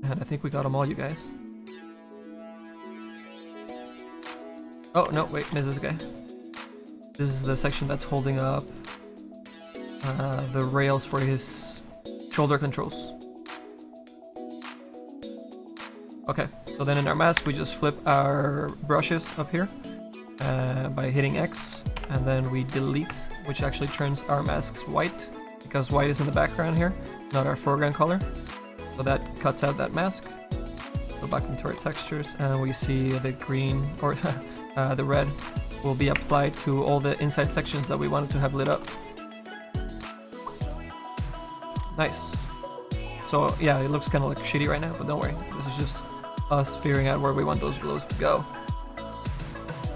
And I think we got them all, you guys. Oh, no, wait, missed this guy. This is the section that's holding up the rails for his shoulder controls. Okay, so then in our mask, we just flip our brushes up here by hitting X, and then we delete, which actually turns our masks white, because white is in the background here, not our foreground color. So that cuts out that mask. Go back into our textures, and we see the green, or the red, will be applied to all the inside sections that we wanted to have lit up. Nice. So yeah, it looks kind of like shitty right now, but don't worry. This is just us figuring out where we want those glows to go.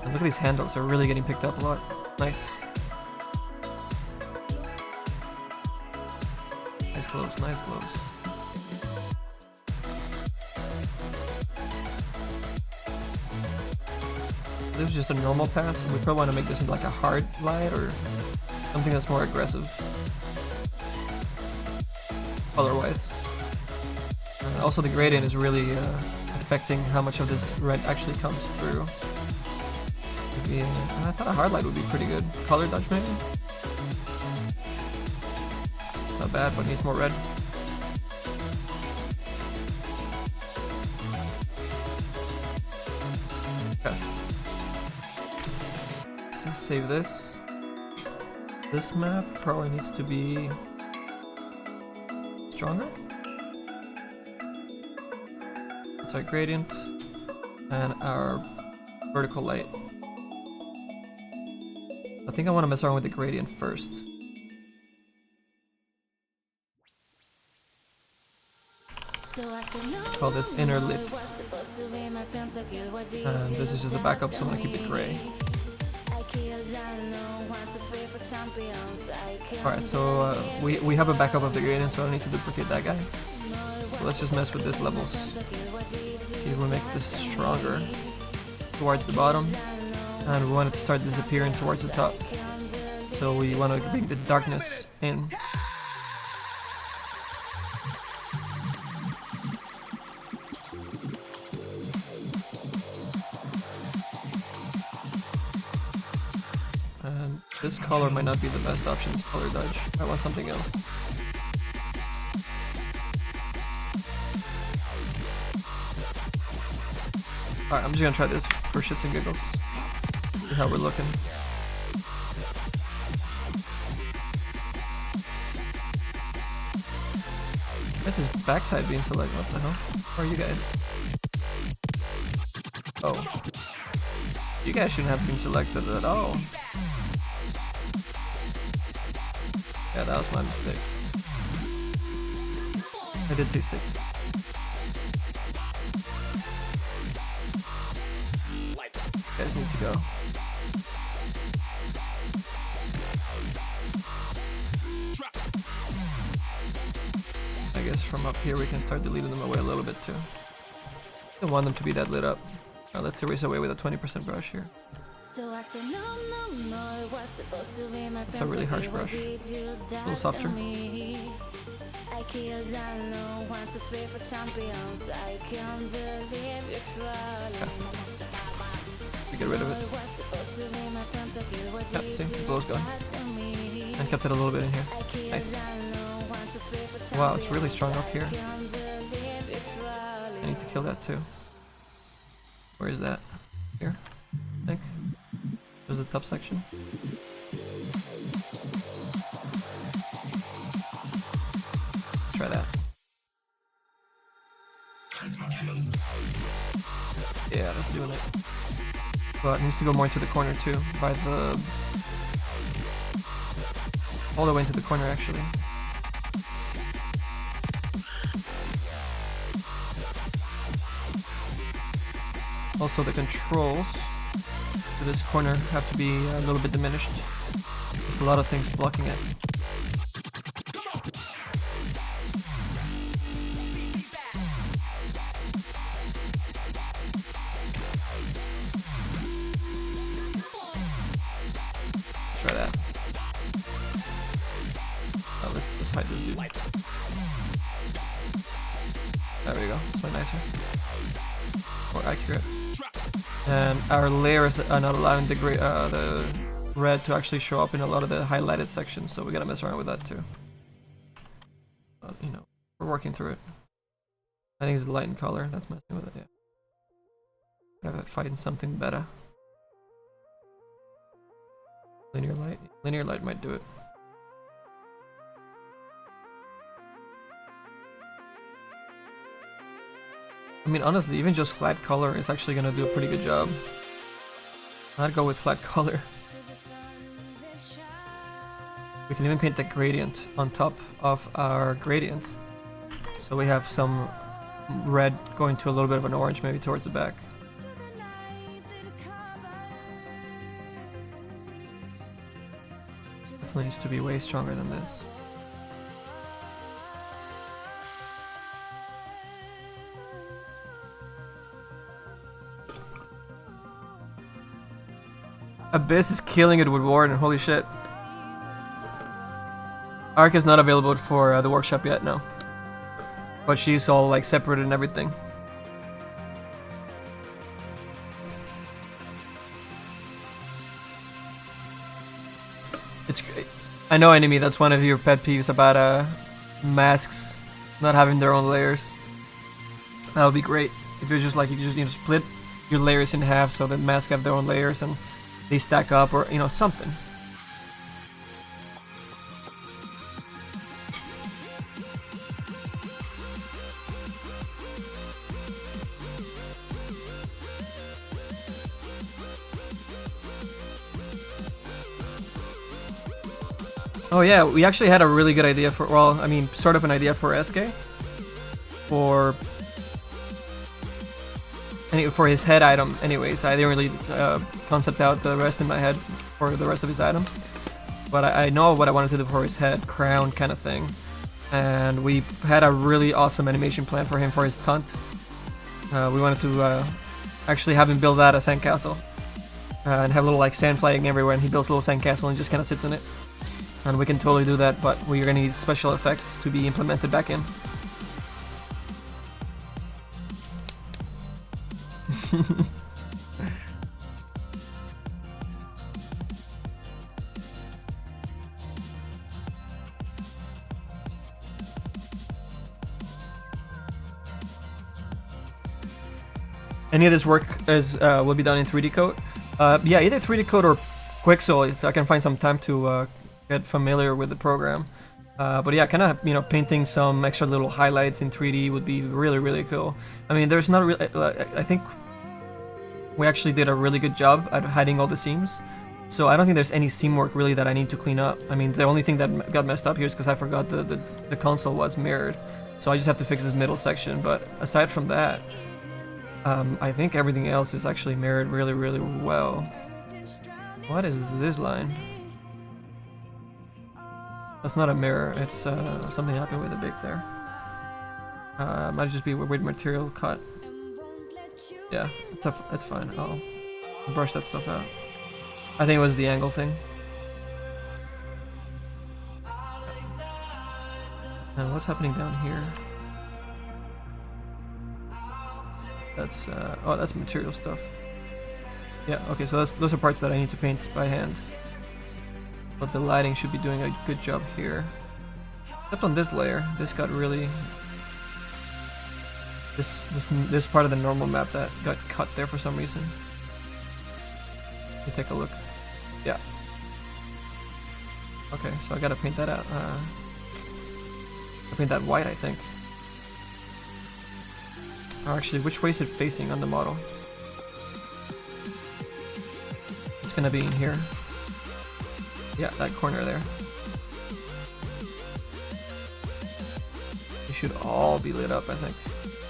And look at these handles, they're really getting picked up a lot. Nice. Nice glows, nice glows. This is just a normal pass. We probably want to make this into like a hard light or something that's more aggressive color-wise. Also the gradient is really affecting how much of this red actually comes through. Maybe, I thought a hard light would be pretty good. Color dodge maybe? Not bad, but needs more red. Okay. So save this. This map probably needs to be stronger. That's our gradient and our vertical light. I think I want to mess around with the gradient first. Call this inner lit. And this is just a backup, so I'm gonna keep it gray. Alright, so we have a backup of the gradient, so I don't need to duplicate that guy. So let's just mess with these levels. See if we make this stronger towards the bottom. And we want it to start disappearing towards the top. So we want to bring the darkness in. And this color might not be the best option, it's color dodge. I want something else. Alright, I'm just gonna try this for shits and giggles. See how we're looking. This is backside being selected. What the hell? Where are you guys? Oh. You guys shouldn't have been selected at all. Yeah, that was my mistake. I did say stick. You guys need to go. I guess from up here we can start deleting them away a little bit too. I don't want them to be that lit up. Now let's erase away with a 20% brush here. That's a really harsh brush. A little softer. Okay. We get rid of it. Yep, see, the glow's gone. And kept it a little bit in here. Nice. Wow, it's really strong up here. I need to kill that too. Where is that? Here, I think. There's the top section. Try that. Yeah, that's doing it. But it needs to go more into the corner too, by the... all the way into the corner actually. Also the controls to this corner have to be a little bit diminished. There's a lot of things blocking it. Try that. Oh, let's hide this dude. There we go. It's way nicer. More accurate. And our layers are not allowing the red to actually show up in a lot of the highlighted sections, so we gotta mess around with that too. But, you know, we're working through it. I think it's the light and color that's messing with it, yeah. Gotta find something better. Linear light? Linear light might do it. I mean, honestly, even just flat color is actually gonna do a pretty good job. I'd go with flat color. We can even paint the gradient on top of our gradient. So we have some red going to a little bit of an orange maybe towards the back. Definitely needs to be way stronger than this. Abyss is killing it with Warden, holy shit. Arc is not available for the workshop yet, no. But she's all like separated and everything. It's great. I know, Enemy, that's one of your pet peeves about masks not having their own layers. That would be great. If you're just like, you just need to split your layers in half so the masks have their own layers and they stack up, or, you know, something. Oh yeah, we actually had a really good idea for, well, I mean, sort of an idea for SK. For his head item anyways. I didn't really concept out the rest in my head for the rest of his items. But I know what I wanted to do for his head, crown kind of thing. And we had a really awesome animation plan for him for his taunt. We wanted to actually have him build that a sandcastle. And have little like sand flying everywhere, and he builds a little sandcastle and just kind of sits in it. And we can totally do that, but we're gonna need special effects to be implemented back in. Any of this work will be done in 3D Code. Yeah, either 3D Code or Quixel if I can find some time to get familiar with the program. But yeah, kind of, you know, painting some extra little highlights in 3D would be really, really cool. I mean, there's not really, I think we actually did a really good job at hiding all the seams. So I don't think there's any seam work really that I need to clean up. I mean, the only thing that got messed up here is because I forgot the console was mirrored. So I just have to fix this middle section. But aside from that, I think everything else is actually mirrored really, really well. What is this line? That's not a mirror, it's something happened with the big there. Might just be a weird material cut. Yeah, it's fine. I'll brush that stuff out. I think it was the angle thing. And what's happening down here? That's oh, that's material stuff. Yeah, okay, so those are parts that I need to paint by hand. But the lighting should be doing a good job here. Except on this layer, this got really... This part of the normal map that got cut there for some reason. Let me take a look. Yeah. Okay, so I gotta paint that out. I'll paint that white, I think. Or actually, which way is it facing on the model? It's gonna be in here. Yeah, that corner there. They should all be lit up, I think.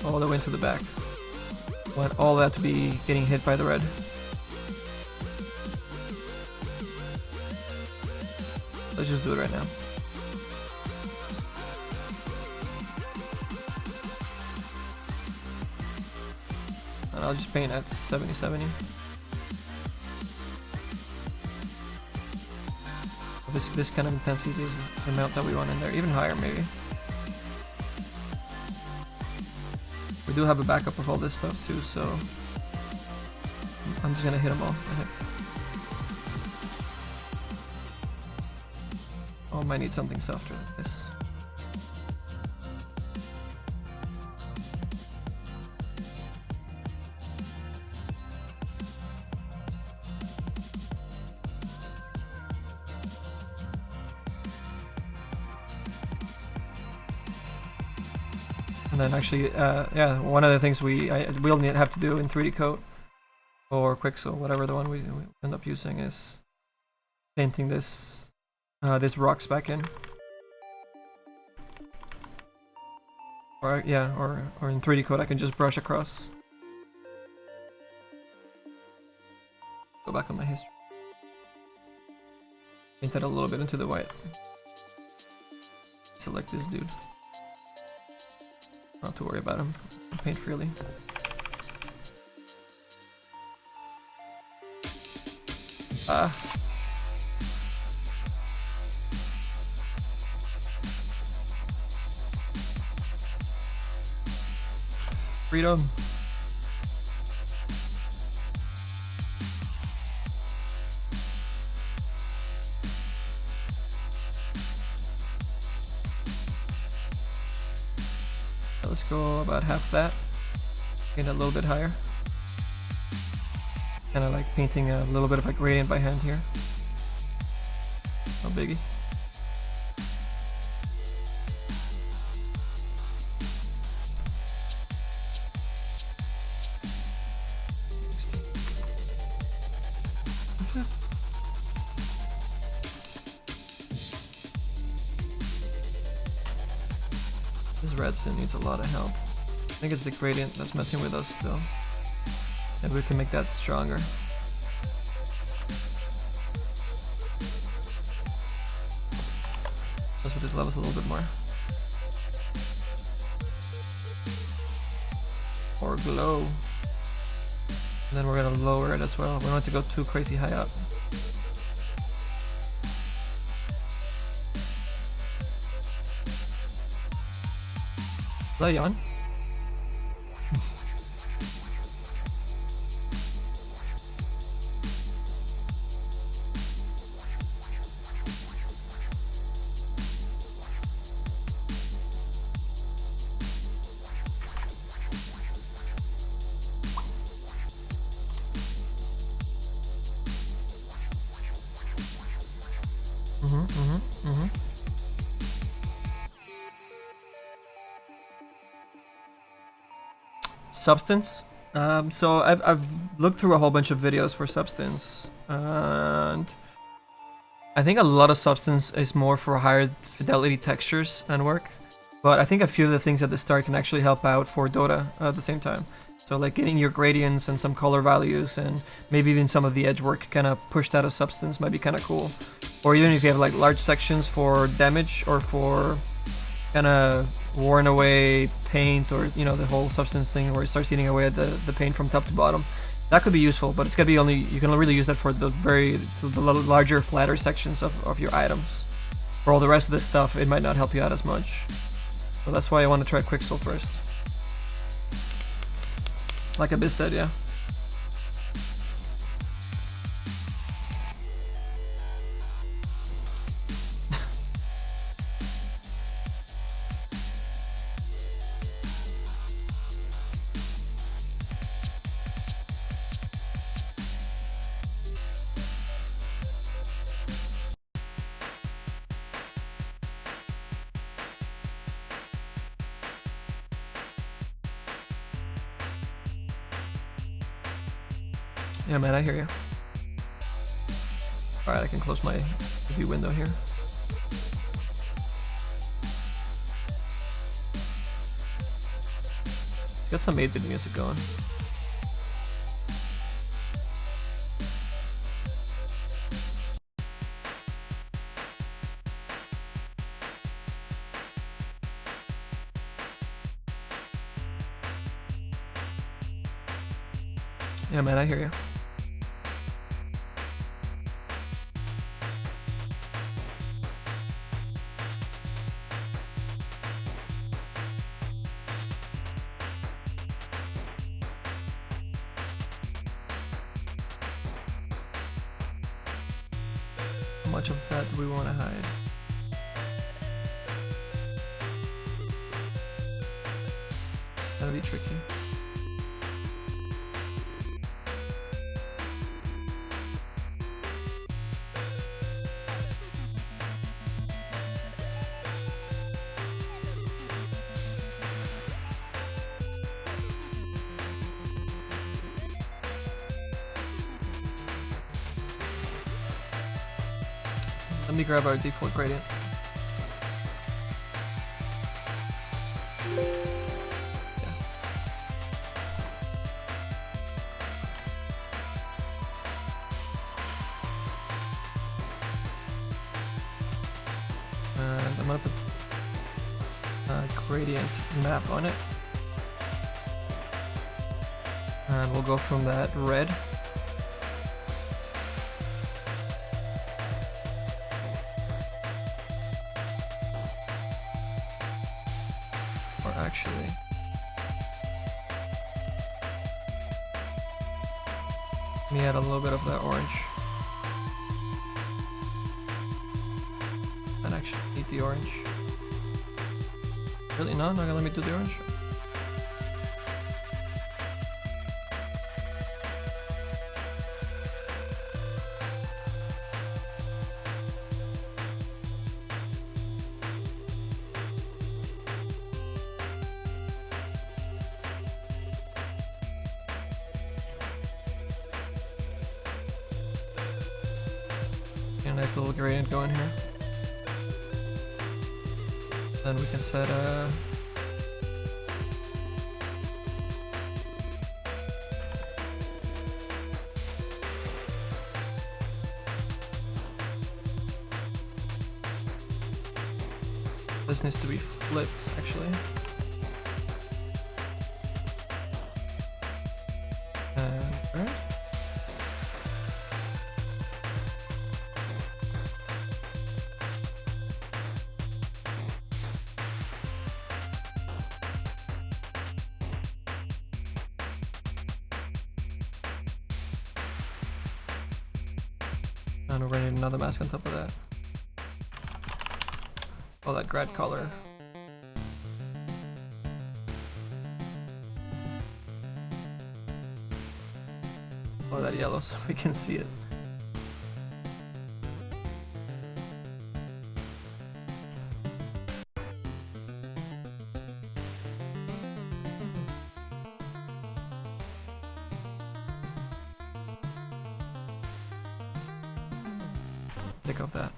All the way into the back. Want all that to be getting hit by the red. Let's just do it right now. And I'll just paint at 70-70. This kind of intensity is the amount that we want in there, even higher maybe. We do have a backup of all this stuff too, so I'm just gonna hit them all. Oh, I might need something softer like this. And then actually, yeah, one of the things we'll have to do in 3D Coat or Quixel, whatever the one we end up using, is painting this rocks back in. Or yeah, or in 3D Coat I can just brush across. Go back on my history. Paint that a little bit into the white. Select this dude. Not to worry about him. Paint freely. Freedom. Let's go about half that. Get a little bit higher. Kind of like painting a little bit of a gradient by hand here. No biggie. This red sin needs a lot of help. I think it's the gradient that's messing with us still. Maybe we can make that stronger. Let's put these levels a little bit more. Or glow. And then we're gonna lower it as well. We don't want to go too crazy high up. Is that yawn? Substance. So I've looked through a whole bunch of videos for Substance, and I think a lot of Substance is more for higher fidelity textures and work, but I think a few of the things at the start can actually help out for Dota at the same time. So like getting your gradients and some color values and maybe even some of the edge work kind of pushed out of Substance might be kind of cool. Or even if you have like large sections for damage or for kind of worn away paint, or you know, the whole Substance thing where it starts eating away at the paint from top to bottom, that could be useful, but it's gonna be only, you can really use that for the larger, flatter sections of your items. For all the rest of this stuff, it might not help you out as much. So that's why I want to try Quixel first. Like Abyss said, yeah. Yeah, man, I hear you. Alright, I can close my view window here. Got some 8-bit music going. Yeah, man, I hear you. much of that do we want to hide? That'll be tricky. Let me grab our default gradient. And I'm gonna put a gradient map on it. And we'll go from that red. Or actually, let me add a little bit of that orange. And actually eat the orange. Really? No? Not gonna let me do the orange? Get a nice little gradient going here. Then we can set a this needs to be flipped actually. And right. And we're gonna need another mask on top of that. Oh, that grad color. Oh, that yellow so we can see it. Take off that.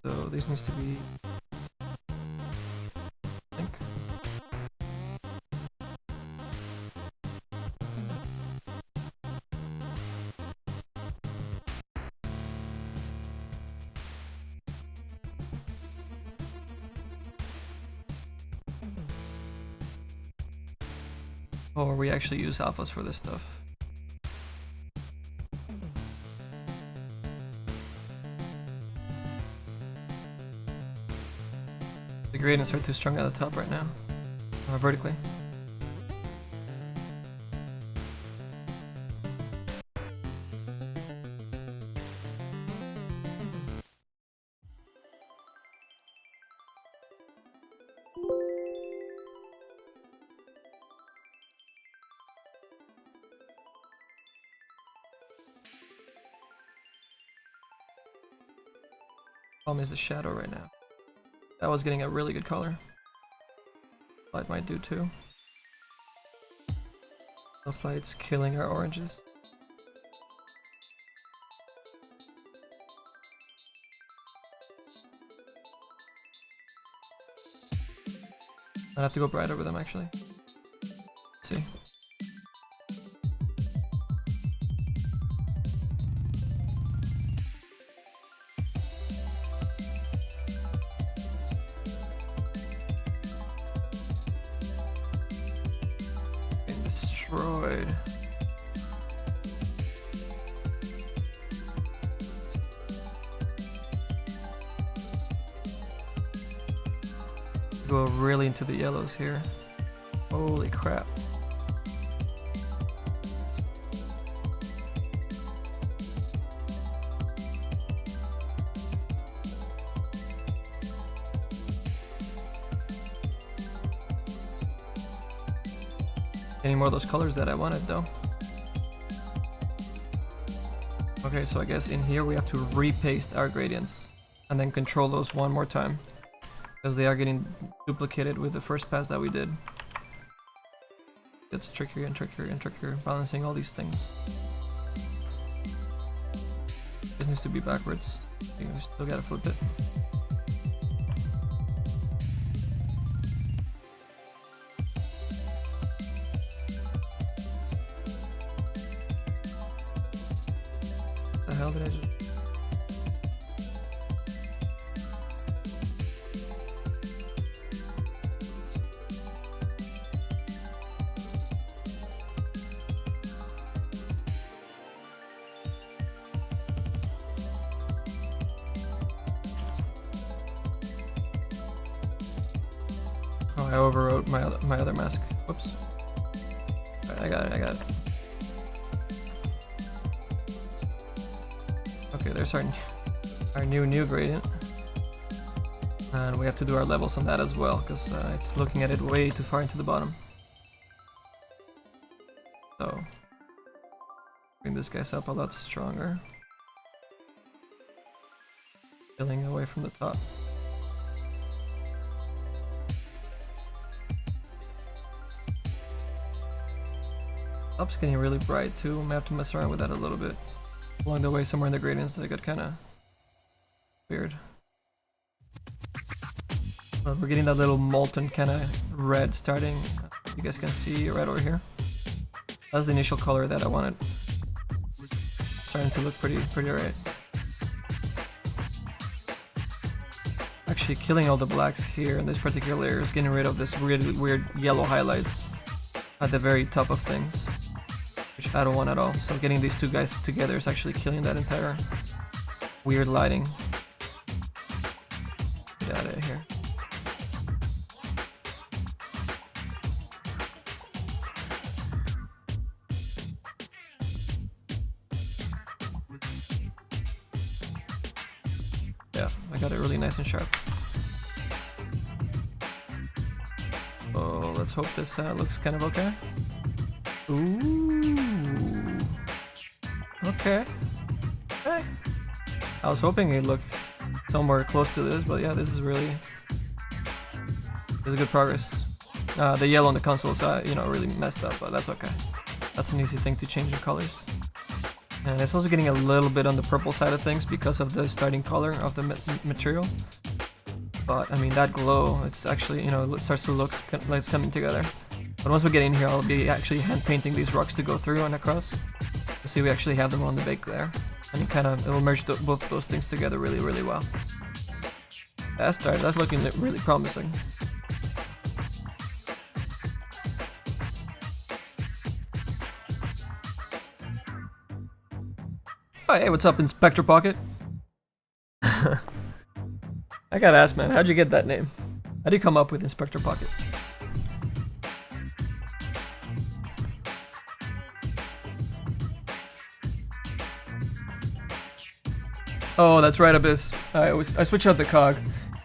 So this needs to be, I think. Or we actually use alphas for this stuff. The gradients are too strong at the top right now, vertically. Problem is the shadow right now. That was getting a really good color. Light might do too. The light's killing our oranges. I'd have to go brighter with them actually. Let's see. Destroyed. Go really into the yellows here. Holy crap. Any more of those colors that I wanted though. Okay, so I guess in here we have to repaste our gradients and then control those one more time because they are getting duplicated with the first pass that we did. It's trickier and trickier and trickier balancing all these things. This needs to be backwards. You still gotta flip it. The hell did I just... Oh, I overwrote my other mask. Whoops. Alright, I got it. Okay, there's our new gradient. And we have to do our levels on that as well, because it's looking at it way too far into the bottom. So, bring this guy up a lot stronger. Filling away from the top. Top's getting really bright too. I may have to mess around with that a little bit. Along the way, somewhere in the gradients, they got kind of weird. But we're getting that little molten kind of red starting. You guys can see right over here. That's the initial color that I wanted. Starting to look pretty alright. Actually, killing all the blacks here in this particular layer is getting rid of this really weird yellow highlights at the very top of things, which I don't want at all. So getting these two guys together is actually killing that entire weird lighting. Get out of here. Yeah, I got it really nice and sharp. So let's hope this looks kind of okay. Ooh. Okay. Okay. I was hoping it'd look somewhere close to this, but yeah, this is really... This is good progress. The yellow on the console is, you know, really messed up, but that's okay. That's an easy thing to change the colors. And it's also getting a little bit on the purple side of things because of the starting color of the material. But I mean, that glow, it's actually, you know, it starts to look like it's coming together. But once we get in here, I'll be actually hand painting these rocks to go through and across. To see we actually have them on the bake there. And it'll merge both those things together really, really well. That's looking really promising. Oh, hey, what's up, Inspector Pocket? I gotta ask, man, how'd you get that name? How'd you come up with Inspector Pocket? Oh, that's right, Abyss. I switched out the cog.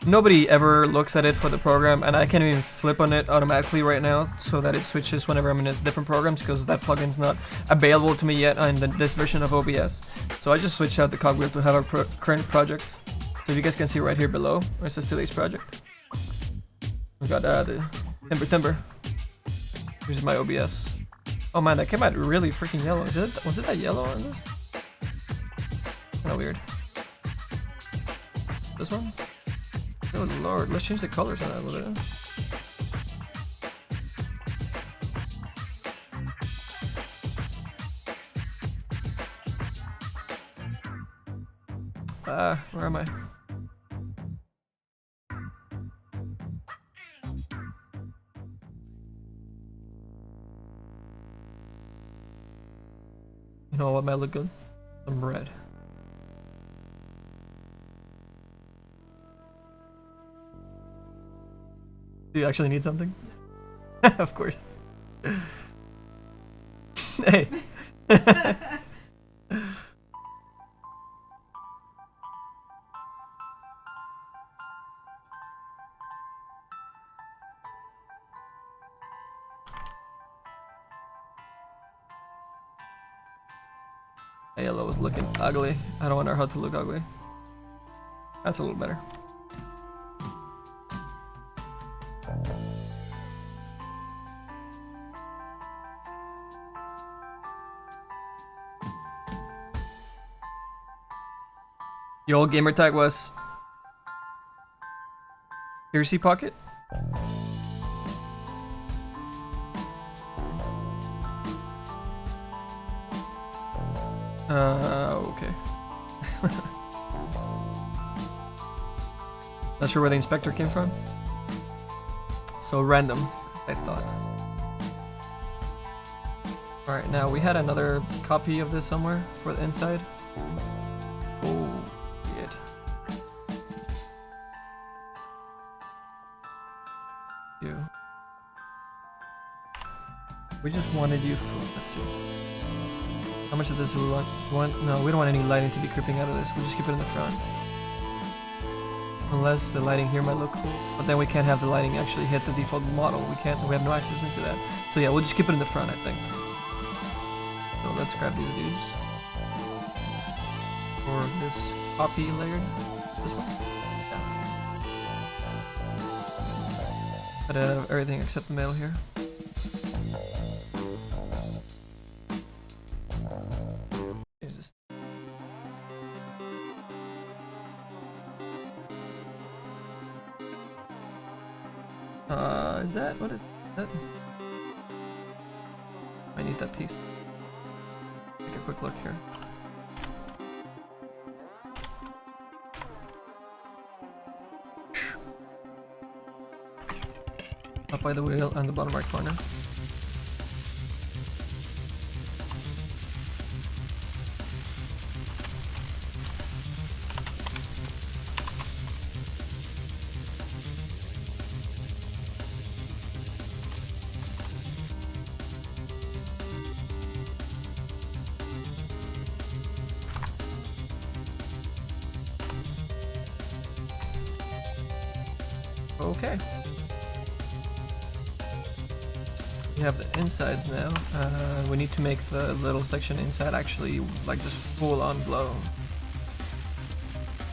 Nobody ever looks at it for the program, and I can't even flip on it automatically right now so that it switches whenever I'm in different programs, because that plugin's not available to me yet on this version of OBS. So I just switched out the cog wheel to have our current project. So you guys can see right here below, where it says today's project. We got the Timber. Here's my OBS. Oh man, that came out really freaking yellow. Was it that yellow on this? Kinda weird. This one? Oh lord, let's change the colors on that a little bit. Where am I? You know what might look good? Some red. Do you actually need something? Of course. Hey. The yellow is looking ugly. I don't want our HUD to look ugly. That's a little better. The old gamer tag was Piercy Pocket. Okay. Not sure where the inspector came from. So random, I thought. Alright, now we had another copy of this somewhere for the inside. Oh, shit. You. We just wanted you for, let's see. How much of this do we want? No, we don't want any lighting to be creeping out of this. We'll just keep it in the front. Unless the lighting here might look cool. But then we can't have the lighting actually hit the default model. We have no access into that. So yeah, we'll just keep it in the front, I think. So let's grab these dudes. Or this copy layer. This one? Yeah. But everything except the metal here. Is that? What is that? I need that piece. Take a quick look here. Up by the wheel and the bottom right corner. Okay. We have the insides now. We need to make the little section inside actually like just full on glow.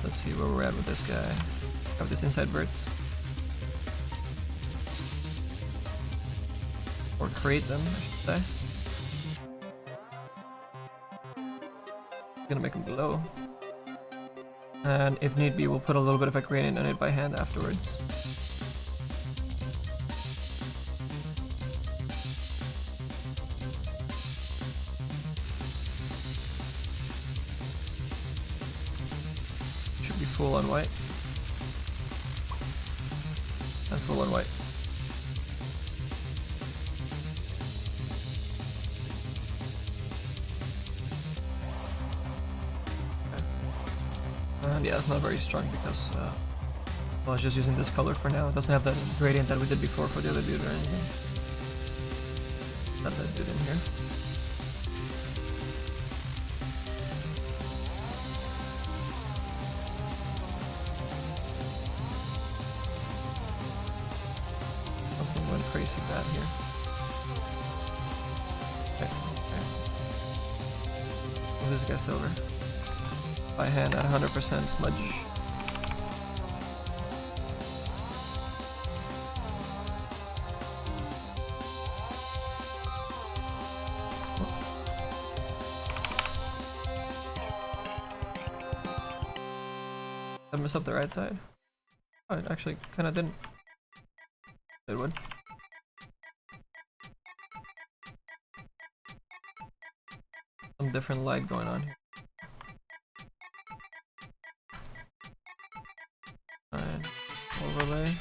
Let's see where we're at with this guy. Have this inside verts. Or create them, I should say. Gonna make them glow. And if need be, we'll put a little bit of a gradient on it by hand afterwards. Full on white. And full on white. Okay. And yeah, it's not very strong because well, I was just using this color for now. It doesn't have that gradient that we did before for the other dude or anything. Not that dude in here. Crazy bad here. Okay, okay. Move this guy silver. By hand at 100% smudge. Did I mess up the right side? Oh, it actually kinda didn't. It would. Some different light going on here. Alright, overlay.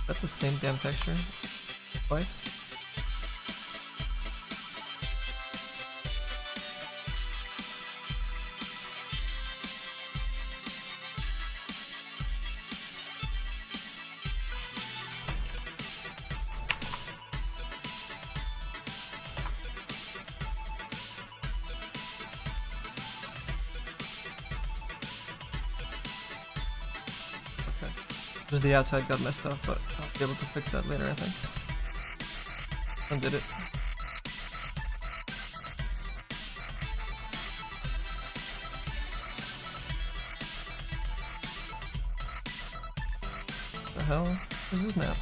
That's the same damn texture. Twice. Just the outside got messed up, but I'll be able to fix that later, I think. Undid it. What the hell is this map?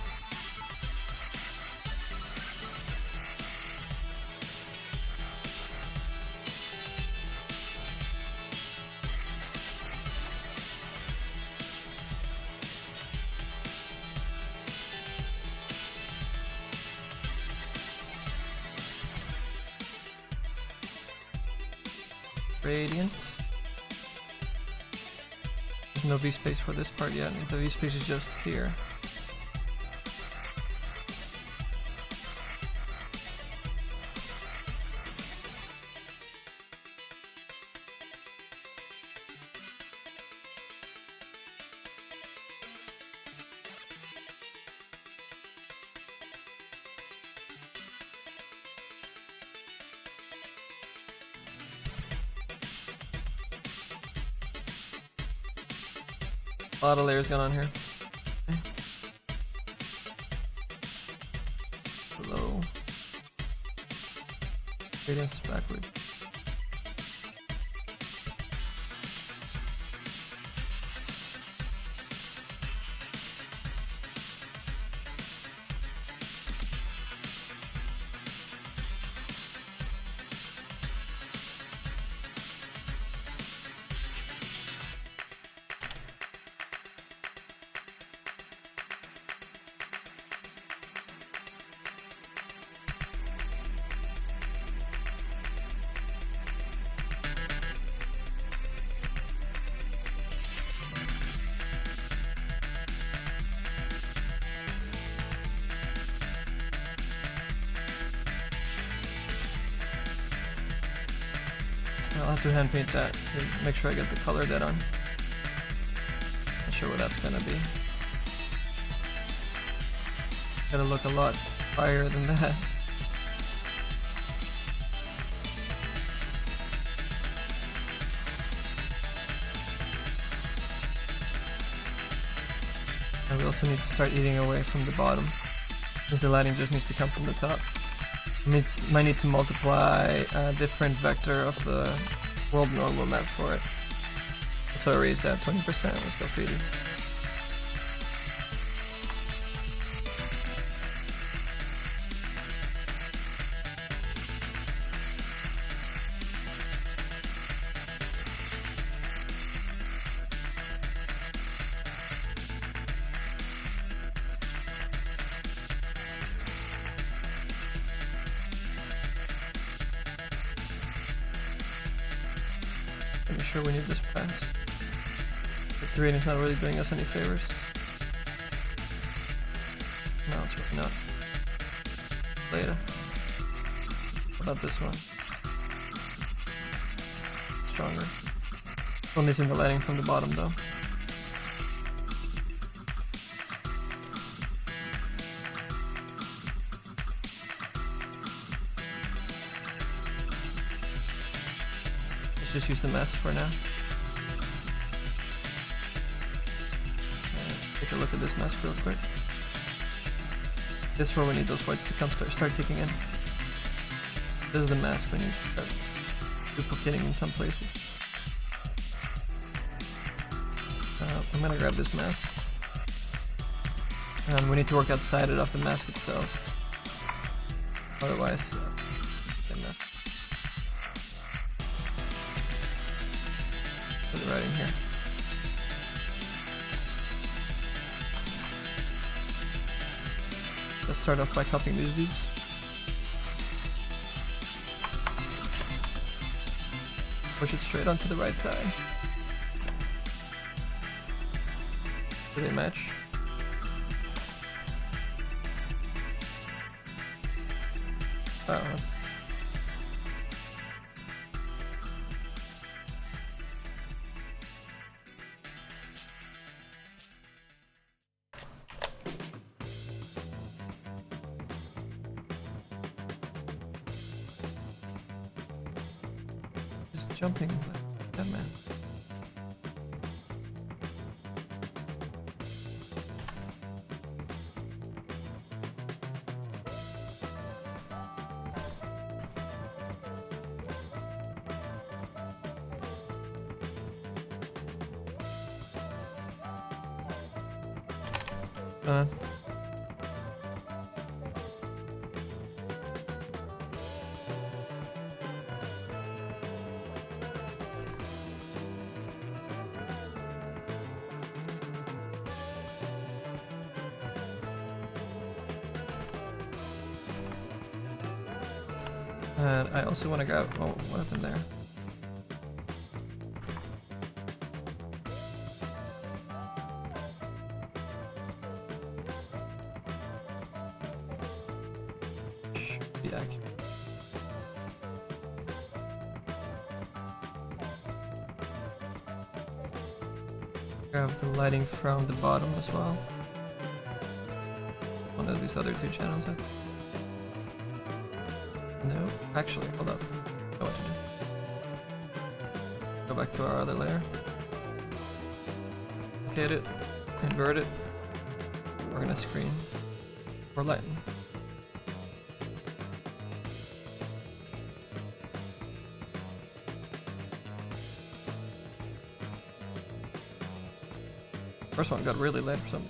Radiant. There's no V-space for this part yet. The V-space is just here. A lot of layers going on here. Okay. Below. Radiance backward. I'll have to hand paint that to make sure I get the color dead on. Not sure what that's gonna be. Gotta look a lot higher than that. And we also need to start eating away from the bottom, because the lighting just needs to come from the top. Might need to multiply a different vector of the world normal map for it. Let's already at 20%. Let's go feed it. I'm sure we need this pass. The terrain's not really doing us any favors. No, it's really not. Later. What about this one? Stronger. Still missing the lighting from the bottom though. Just use the mask for now. Take a look at this mask real quick. This is where we need those whites to come start kicking in. This is the mask we need to start duplicating in some places. I'm gonna grab this mask. And we need to work outside it off the mask itself. Otherwise, put it right in here. Let's start off by copying these dudes. Push it straight onto the right side. Do they match? Oh, that's... jumping like that man. And I also want to grab. Oh, what happened there? Should be accurate. Grab the lighting from the bottom as well. One of these other two channels. No, actually, hold up. I know what to do. Go back to our other layer. Locate it, invert it. We're gonna screen. We're lighten. First one got really lit for some.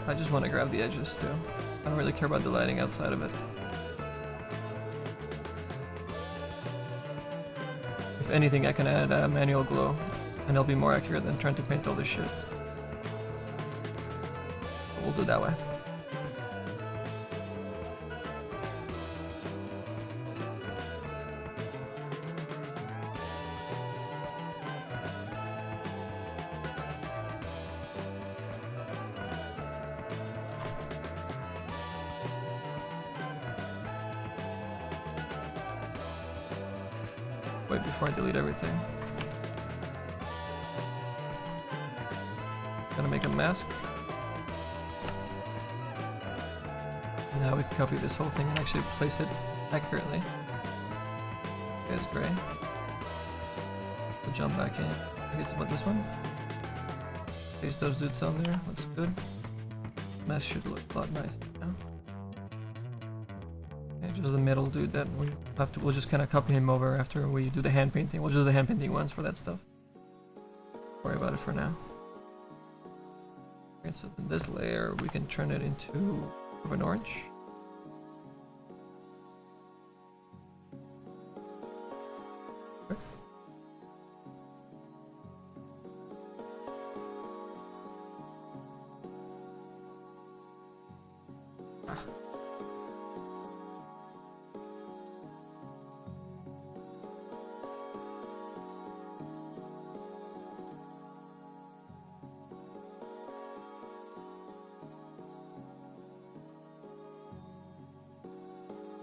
I just want to grab the edges too. I don't really care about the lighting outside of it. If anything, I can add a manual glow, and it'll be more accurate than trying to paint all this shit. But we'll do it that way. Wait before I delete everything. Gonna make a mask. Now we can copy this whole thing and actually place it accurately. There's gray. We'll jump back in. I think it's about this one. Place those dudes on there. Looks good. Mask should look a lot nicer now. Just the middle dude that we have to. We'll just kind of copy him over after we do the hand painting. We'll just do the hand painting ones for that stuff. Don't worry about it for now. Okay, so in this layer we can turn it into of an orange. Okay.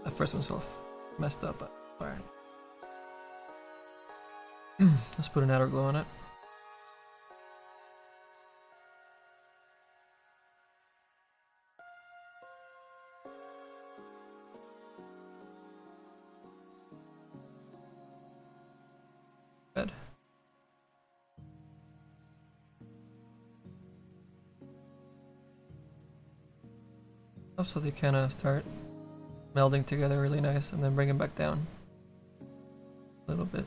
The first one's all messed up, but alright. Let's put an outer glow on it. Good. Also, they kind of start melding together really nice, and then bring them back down a little bit.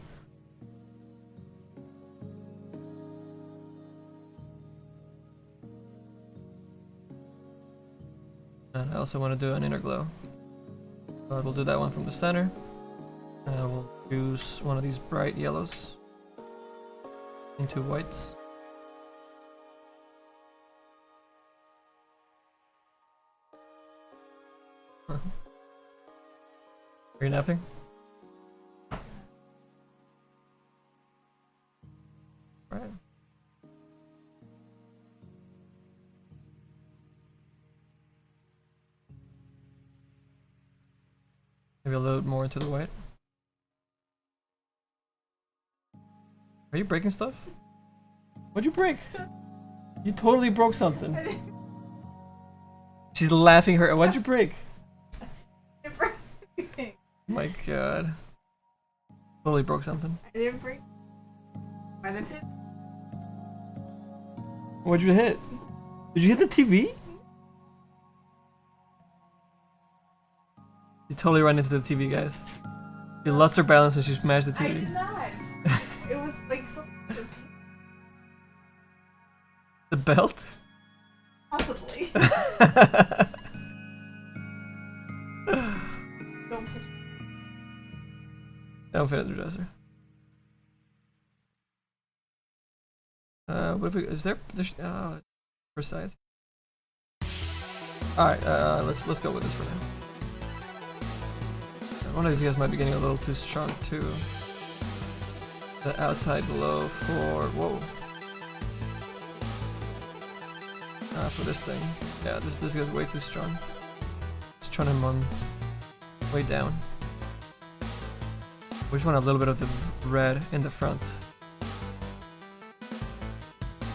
And I also want to do an inner glow, but we'll do that one from the center. We'll use one of these bright yellows into whites. Are you napping? Right. Maybe a little more into the white. Are you breaking stuff? What'd you break? You totally broke something. She's laughing her. What'd you break? My god. Totally broke something. I didn't break. I didn't hit. What'd you hit? Did you hit the TV? You totally ran into the TV, guys. You lost her balance and she smashed the TV. I did not. It was like something. The belt? Possibly. Don't push. Don't fit in the dresser. What if we, is there? Oh, precise. All right, let's go with this for now. One of these guys might be getting a little too strong too. The outside glow for for this thing. Yeah, this guy's way too strong. Just turn him on way down. We just want a little bit of the red in the front.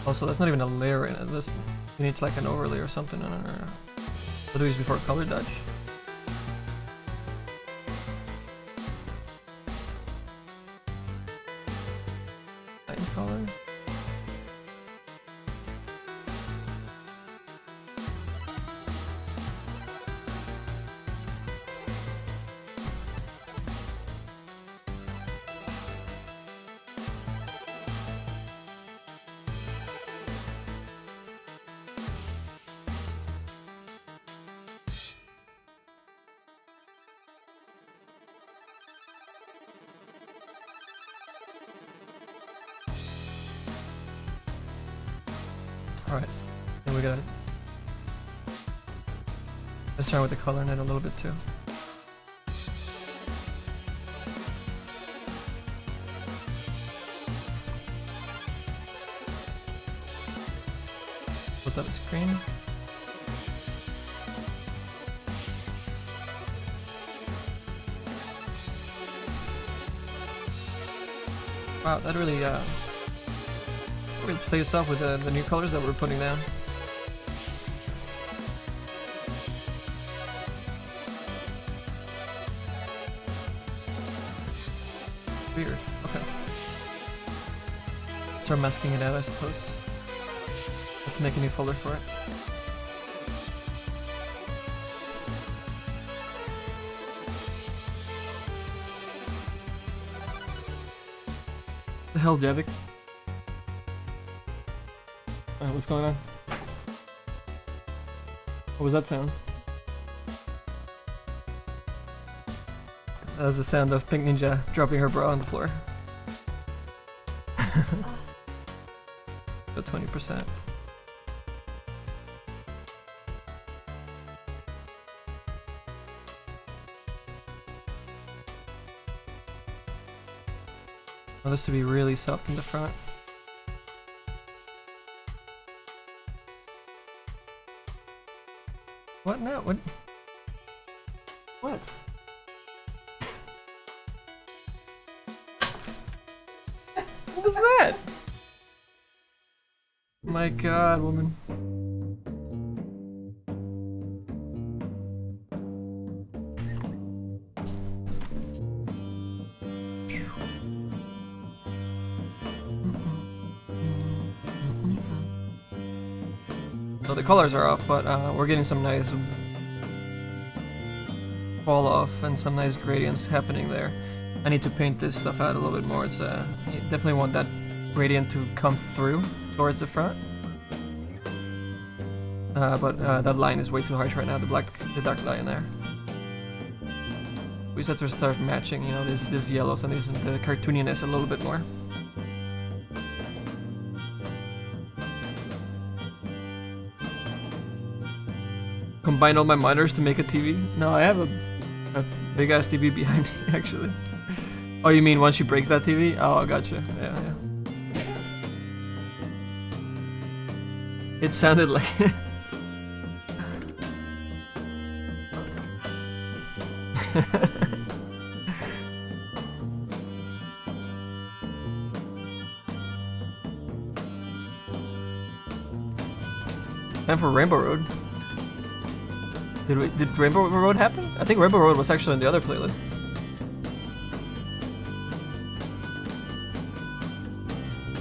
Also, that's not even a layer in it. This it needs like an overlay or something. No. We'll do these before color dodge. Light color. Alright, and we got it. Let's start with the color in it a little bit too. Put that screen. Wow, that really plays off with the new colors that we're putting down. Weird. Okay. Start masking it out, I suppose. Have to make a new folder for it. The hell, Javik? What's going on? What was that sound? That was the sound of Pink Ninja dropping her bra on the floor. About 20%. I want this to be really soft in the front. What now? What? What? What was that? My God, woman. So the colors are off, but we're getting some nice fall off and some nice gradients happening there. I need to paint this stuff out a little bit more. It's you definitely want that gradient to come through towards the front. But that line is way too harsh right now. The dark line there. We just have to start matching, you know, these yellows and the cartooniness a little bit more. Combine all my monitors to make a TV? No, I have a big ass TV behind me actually. Oh, you mean once she breaks that TV? Oh, gotcha. Yeah. It sounded like Time for Rainbow Road. Did Rainbow Road happen? I think Rainbow Road was actually in the other playlist.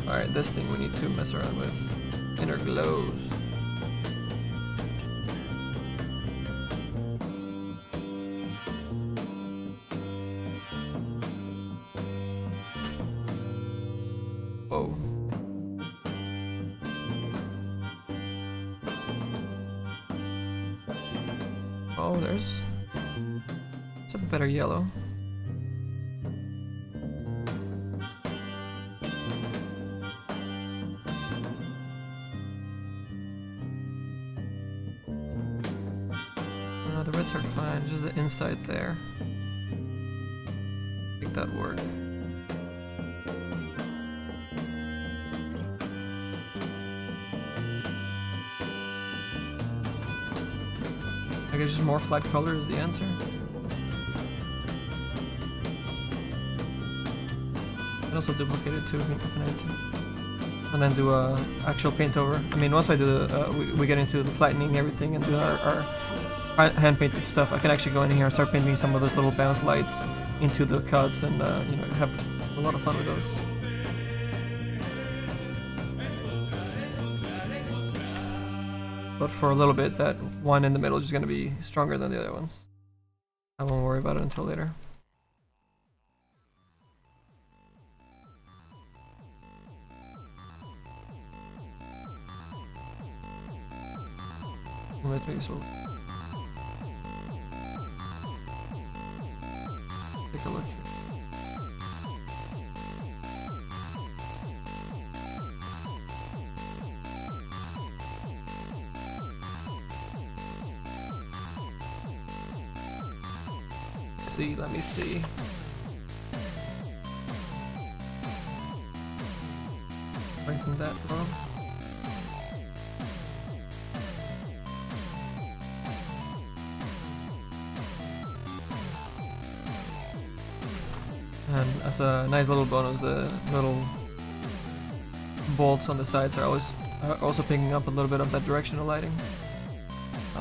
Alright, this thing we need to mess around with. Inner glows. Whoa. Oh, there's... It's a better yellow. No, the reds are fine, just the inside there. Make that work. I guess just more flat color is the answer. And also duplicate it too if I need to. And then do a actual paint over. I mean, once I do the, we get into the flattening everything and do our hand painted stuff, I can actually go in here and start painting some of those little bounce lights into the cuts and you know, have a lot of fun with those. But for a little bit, that one in the middle is just going to be stronger than the other ones. I won't worry about it until later. Let me sort of take a look here. Let me see. Strengthen that though. And as a nice little bonus, the little bolts on the sides are always also picking up a little bit of that directional lighting.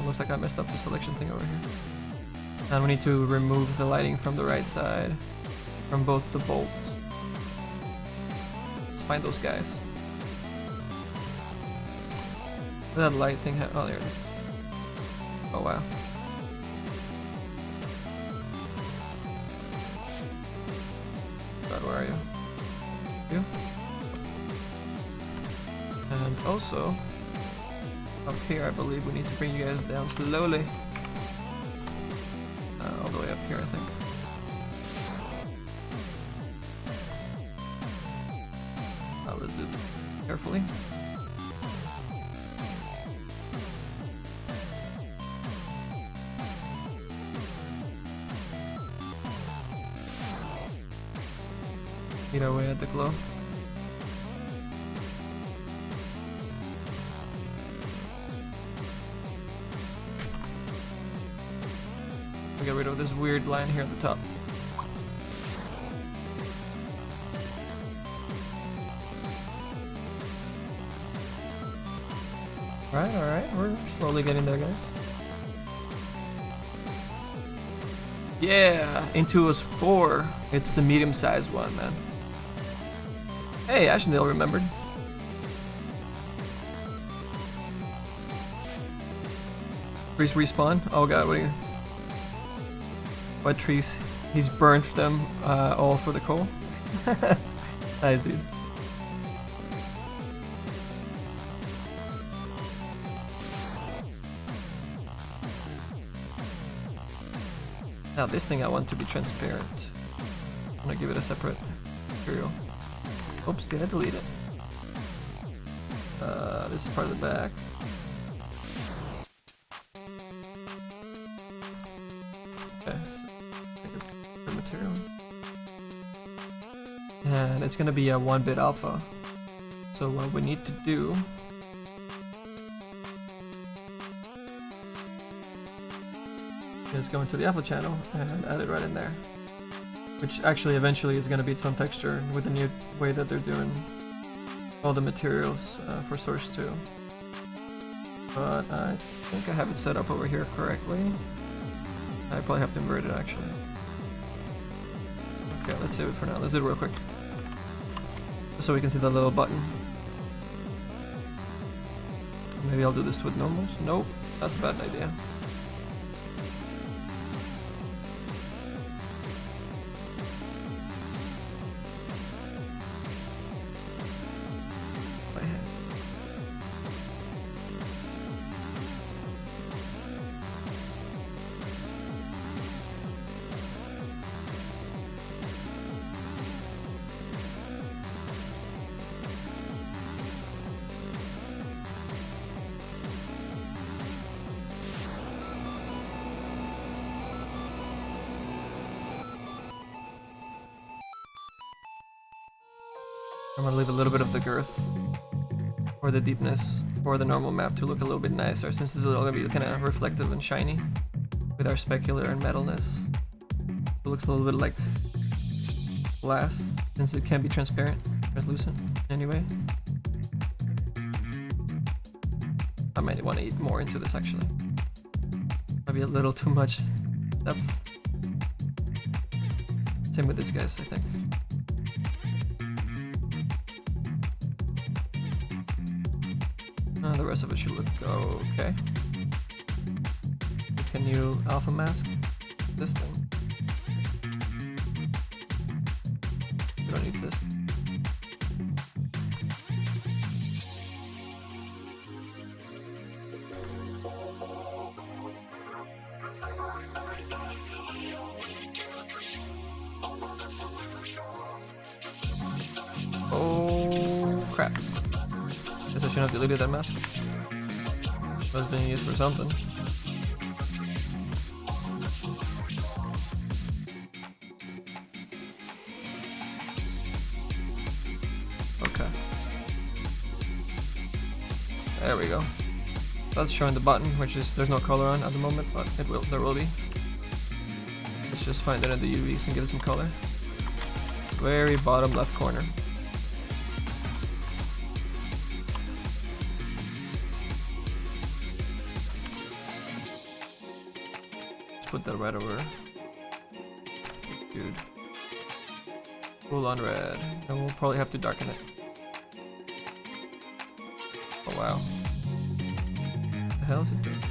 Looks like I messed up the selection thing over here. And we need to remove the lighting from the right side, from both the bolts. Let's find those guys. That light thing oh, there it is. Oh wow. God, where are you? You? And also, up here I believe we need to bring you guys down slowly. All the way up here, I think. Let's do it carefully. Eat away at the glow. Get rid of this weird line here at the top. Alright, we're slowly getting there, guys. Yeah, Intuos 4. It's the medium-sized one, man. Hey, Ashendale remembered. Trees respawn? Oh god, what are you... What trees? He's burnt them all for the coal. Nice, dude. Now this thing I want to be transparent. I'm gonna give it a separate material. Oops, did I delete it? This is part of the back. Okay, so take a material. And it's gonna be a 1-bit alpha. So what we need to do is go into the alpha channel and add it right in there. Which actually eventually is gonna beat some texture with the new way that they're doing all the materials for Source 2. But I think I have it set up over here correctly. I probably have to invert it actually. Okay, let's save it for now. Let's do it real quick. Just so we can see the little button. Maybe I'll do this with normals. Nope, that's a bad idea. I'm gonna leave a little bit of the girth or the deepness for the normal map to look a little bit nicer, since this is all gonna be kind of reflective and shiny with our specular and metalness. It looks a little bit like glass, since it can be transparent, translucent anyway. I might want to eat more into this actually. Might be a little too much depth. Same with this guys, I think. The rest of it should look okay. Can you alpha mask this thing? We don't need this. Oh crap. Guess I shouldn't have deleted that mask. It was being used for something. Okay. There we go. That's showing the button, which is there's no color on at the moment, but there will be. Let's just find it in the UVs and give it some color. Very bottom left corner. Put that red over. Dude. Full on red. And we'll probably have to darken it. Oh wow. What the hell is it doing?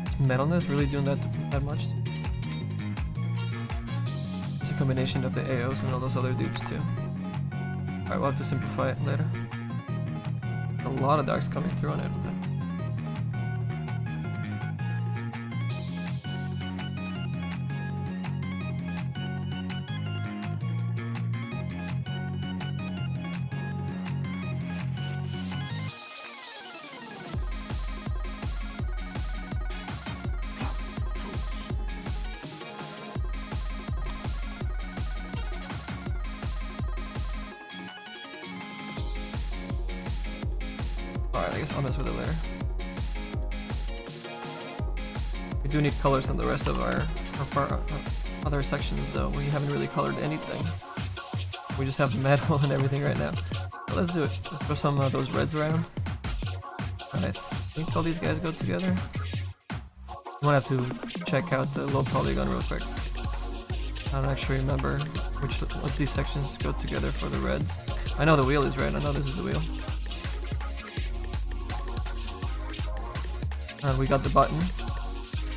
Is metalness really doing that much? It's a combination of the AOs and all those other dupes too. Alright, we'll have to simplify it later. A lot of darks coming through on it. Alright, I guess I'll mess with it later. We do need colors on the rest of our other sections though. We haven't really colored anything. We just have metal and everything right now. So let's do it. Let's throw some of those reds around. And I think all these guys go together. I'm gonna have to check out the low polygon real quick. I don't actually remember what these sections go together for the red. I know the wheel is red, I know this is the wheel. And we got the button.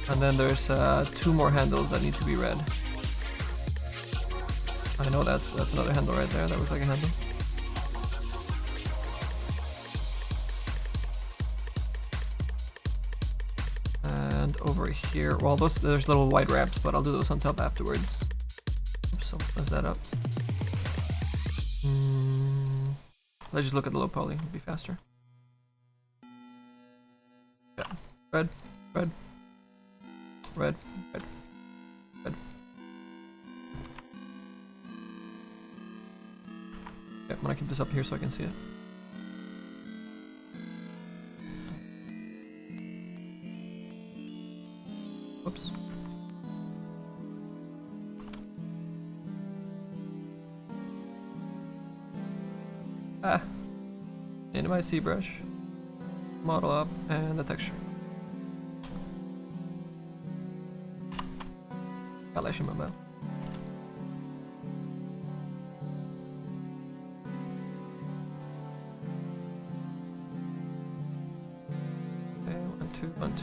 And then there's 2 more handles that need to be red. I know that's another handle right there, that looks like a handle. And over here, well there's little white wraps, but I'll do those on top afterwards. Oops, so mess that up. Let's just look at the low poly, it'll be faster. Yeah. Red, red, red, red, red. Okay, I'm gonna keep this up here so I can see it. Whoops. Ah! Into my ZBrush. Model up and the texture. Flashing my mouth.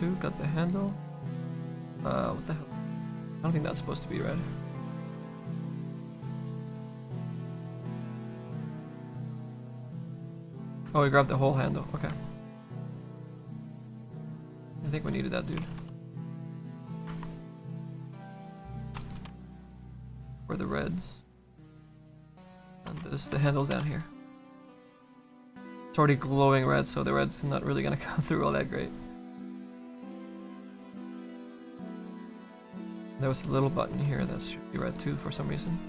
too. Got the handle. What the hell? I don't think that's supposed to be red. Oh, we grabbed the whole handle. Okay. I think we needed that, dude. For the reds. And the handle's down here. It's already glowing red, so the red's not really gonna come through all that great. There was a little button here that should be red too for some reason.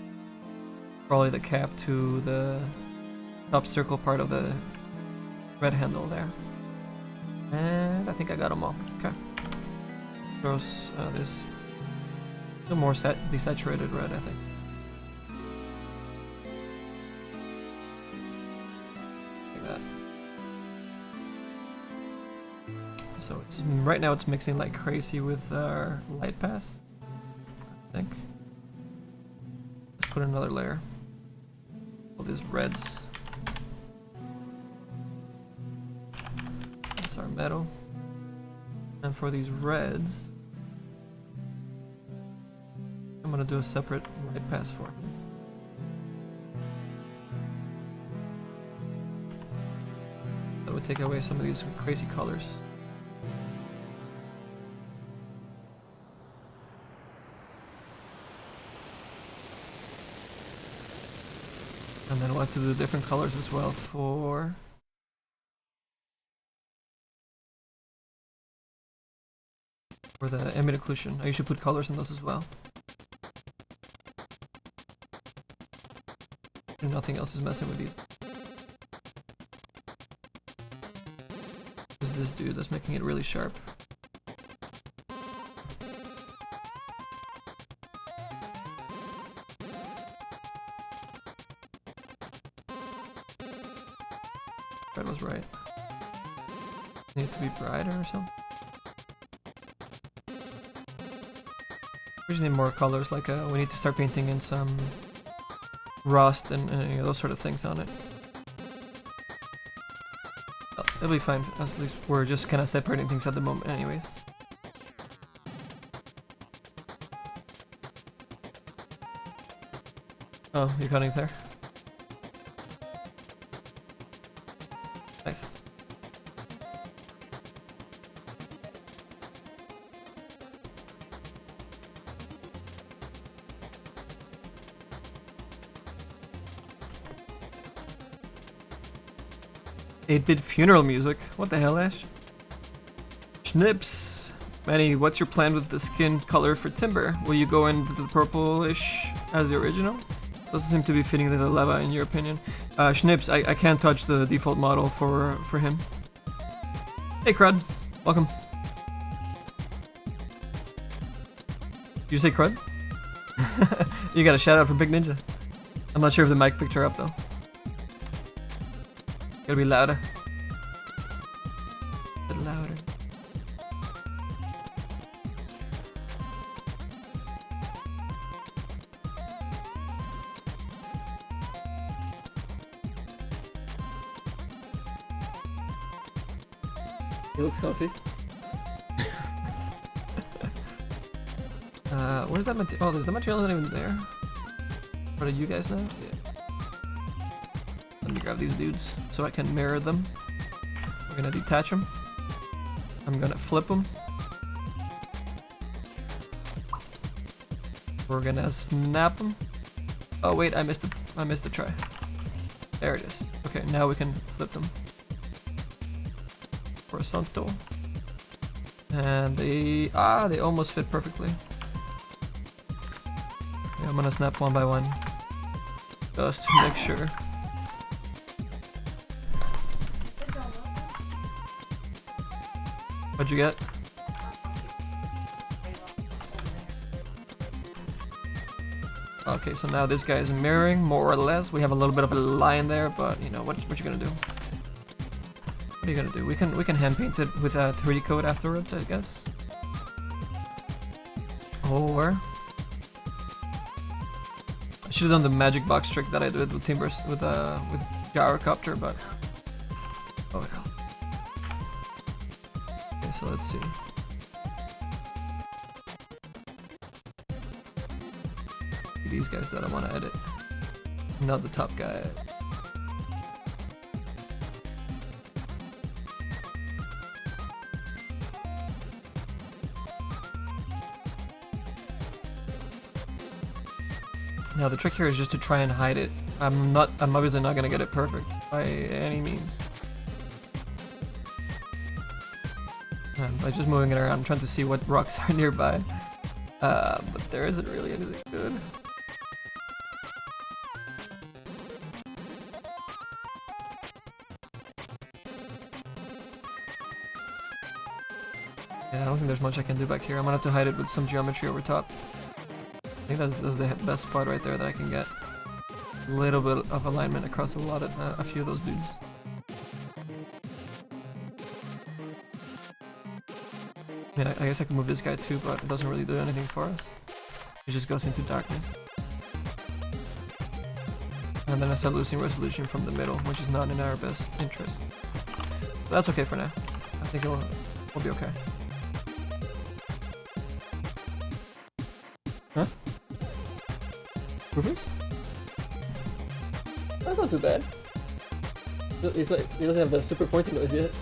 Probably the cap to the top circle part of the red handle there. And I think I got them all. Okay. Throws this a more desaturated red, I think. Like that. So it's right now it's mixing like crazy with our light pass. I think. Let's put another layer. All these reds. That's our metal. And for these reds, I'm gonna do a separate light pass for him. That would take away some of these crazy colors. And then we'll have to do different colors as well for the ambient occlusion. I usually put colors in those as well. And nothing else is messing with these. This is this dude that's making it really sharp. Red was right. Need it to be brighter or something? We just need more colors, like we need to start painting in some rust and you know, those sort of things on it. Oh, it'll be fine, at least we're just kind of separating things at the moment anyways. Oh, your cutting's there? Nice. Eight-bit funeral music. What the hell, Ash? Schnips. Manny, what's your plan with the skin color for Timber? Will you go into the purplish as the original? Doesn't seem to be fitting the lava in your opinion. Schnips, I can't touch the default model for him. Hey Crud, welcome. Did you say Crud? You got a shout out for Big Ninja. I'm not sure if the mic picked her up though. Gotta be louder. A bit louder. He looks comfy. Where's that material? Oh, there's the material not even there. What do you guys know? Yeah. Let me grab these dudes so I can mirror them. We're gonna detach them. I'm gonna flip them. We're gonna snap them. Oh wait, I missed the try. There it is. Okay, now we can flip them. Horizontal. And they almost fit perfectly. Yeah, I'm gonna snap one by one. Just to make sure. What'd you get? Okay, so now this guy is mirroring, more or less. We have a little bit of a line there, but you know, what you gonna do? What are you gonna do? We can hand paint it with a 3D code afterwards, I guess. Or I should have done the magic box trick that I did with with Gyrocopter, but oh well. Okay, so let's see. these guys that I want to edit, not the top guy. Now the trick here is just to try and hide it. I'm obviously not gonna get it perfect by any means. By just moving it around, I'm trying to see what rocks are nearby. But there isn't really anything good. Yeah, I don't think there's much I can do back here. I'm gonna have to hide it with some geometry over top. I think that's the best spot right there that I can get a little bit of alignment across a few of those dudes. I mean, I guess I can move this guy too, but it doesn't really do anything for us. It just goes into darkness. And then I start losing resolution from the middle, which is not in our best interest. But that's okay for now. I think we'll be okay. Huh? Roofers? That's not too bad. He's like, he doesn't have the super pointy noise yet.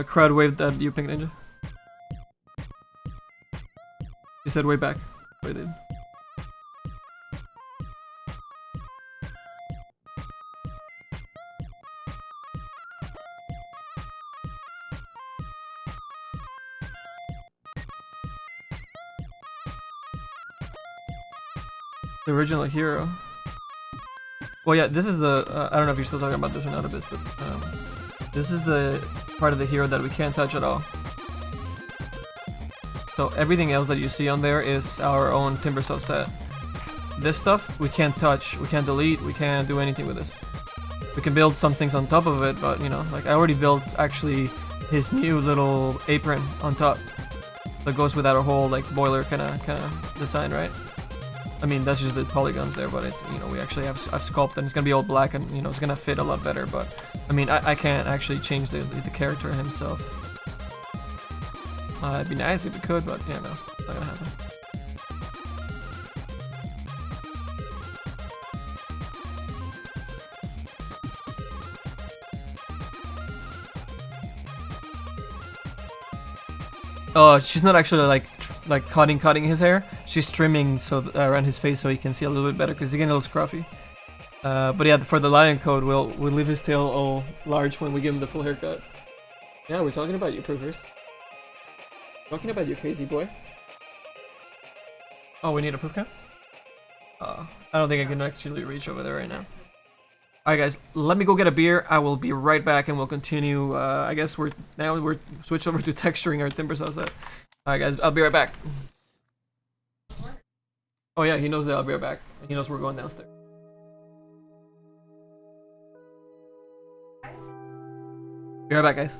Crowd waved at you, Pink Ninja. He said way back. Wait, dude. The original hero. Well, yeah, this is the. I don't know if you're still talking about this or not a bit, but this is the part of the hero that we can't touch at all. So everything else that you see on there is our own Timbersaw set. This stuff we can't touch, we can't delete, we can't do anything with this. We can build some things on top of it, but you know, like I already built actually his new little apron on top. That goes with our whole like boiler kind of design, right? I mean, that's just the polygons there, but it's, you know, I've sculpted and it's gonna be all black and, you know, it's gonna fit a lot better, but I mean, I can't actually change the character himself. It'd be nice if it could, but yeah, no, not gonna happen. Oh, she's not actually like cutting his hair. She's trimming so around his face so he can see a little bit better because he's getting a little scruffy. But yeah, for the lion code, we'll leave his tail all large when we give him the full haircut. Yeah, we're talking about you, Proofers. Talking about you, crazy boy. Oh, we need a proof count? I don't think I can actually reach over there right now. Alright guys, let me go get a beer. I will be right back and we'll continue. I guess we're switched over to texturing our Timbersaw set. Alright guys, I'll be right back. Oh yeah, he knows that I'll be right back. He knows we're going downstairs. Be right back, guys.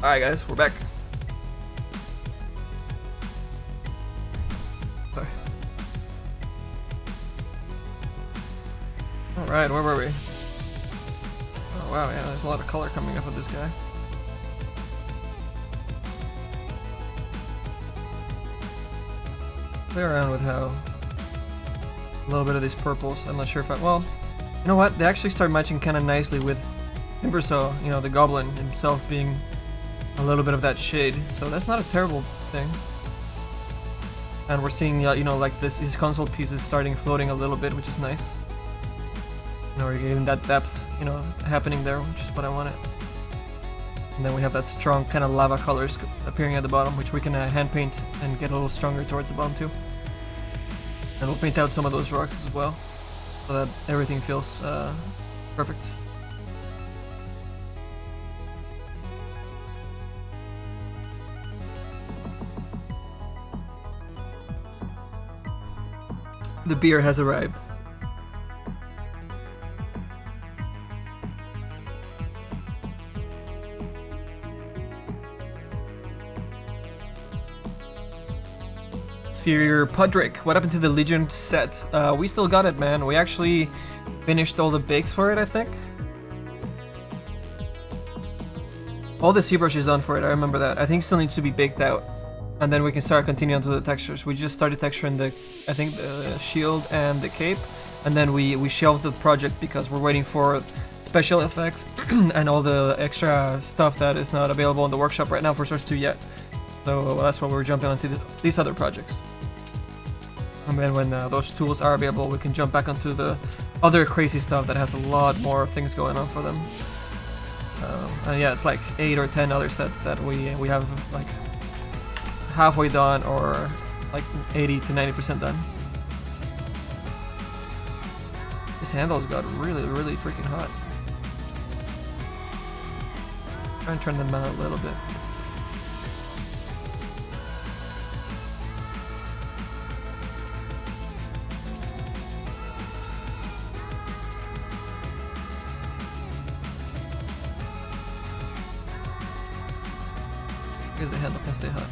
Alright guys, we're back. Sorry. Alright, where were we? Oh wow, yeah, there's a lot of color coming up with this guy. Play around with how a little bit of these purples. I'm not sure if well, you know what? They actually start matching kind of nicely with Timbersaw, you know, the goblin himself being a little bit of that shade. So that's not a terrible thing. And we're seeing, you know, like this, his console pieces starting floating a little bit, which is nice. You know, we're getting that depth, you know, happening there, which is what I wanted. And then we have that strong kind of lava colors appearing at the bottom, which we can hand paint and get a little stronger towards the bottom too. And we'll paint out some of those rocks as well, so that everything feels perfect. The beer has arrived. Sir Pudrick, what happened to the Legion set? We still got it, man. We actually finished all the bakes for it, I think. All the ZBrush is done for it, I remember that. I think it still needs to be baked out. And then we can start continuing to the textures. We just started texturing the, I think, the shield and the cape. And then we shelved the project because we're waiting for special effects and all the extra stuff that is not available in the workshop right now for Source 2 yet. So that's why we're jumping onto these other projects. And then when those tools are available, we can jump back onto the other crazy stuff that has a lot more things going on for them. And yeah, it's like 8 or 10 other sets that we have like halfway done or like 80 to 90% done. This handle's got really, really freaking hot. Try and turn them out a little bit. Because the handle can stay hot.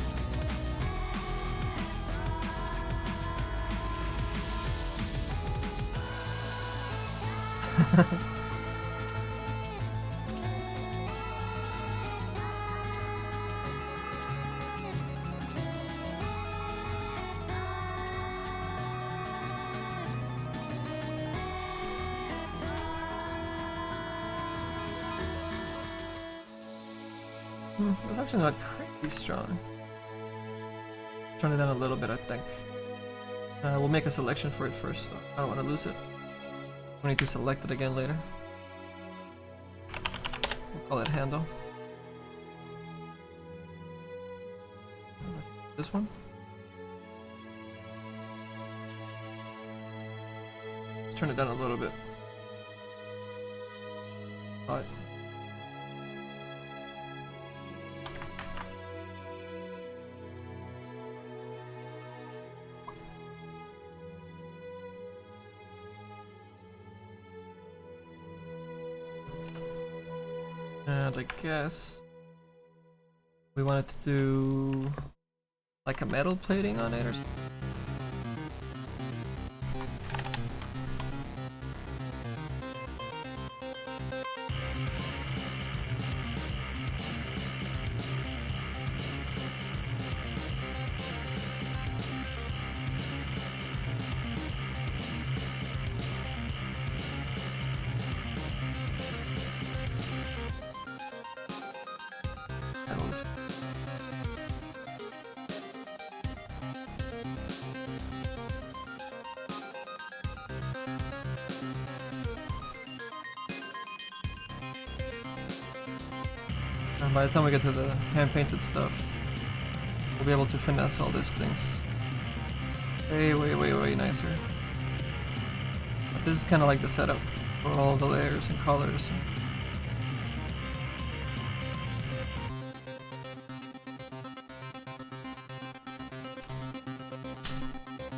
That's actually not crazy strong. Turn it down a little bit, I think. We'll make a selection for it first, so I don't want to lose it. We need to select it again later. We'll call it handle. This one. Let's turn it down a little bit. Alright. And I guess we wanted to do like a metal plating on it or something. And by the time we get to the hand-painted stuff, we'll be able to finesse all these things way nicer. But this is kind of like the setup for all the layers and colors.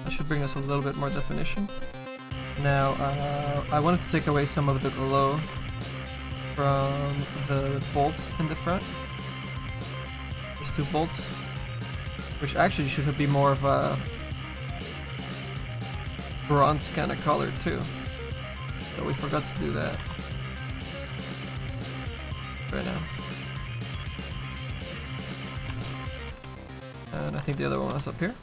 That should bring us a little bit more definition. Now, I wanted to take away some of the glow from the bolts in the front. 2 bolts, which actually should be more of a bronze kind of color too. So we forgot to do that right now. And I think the other one is up here.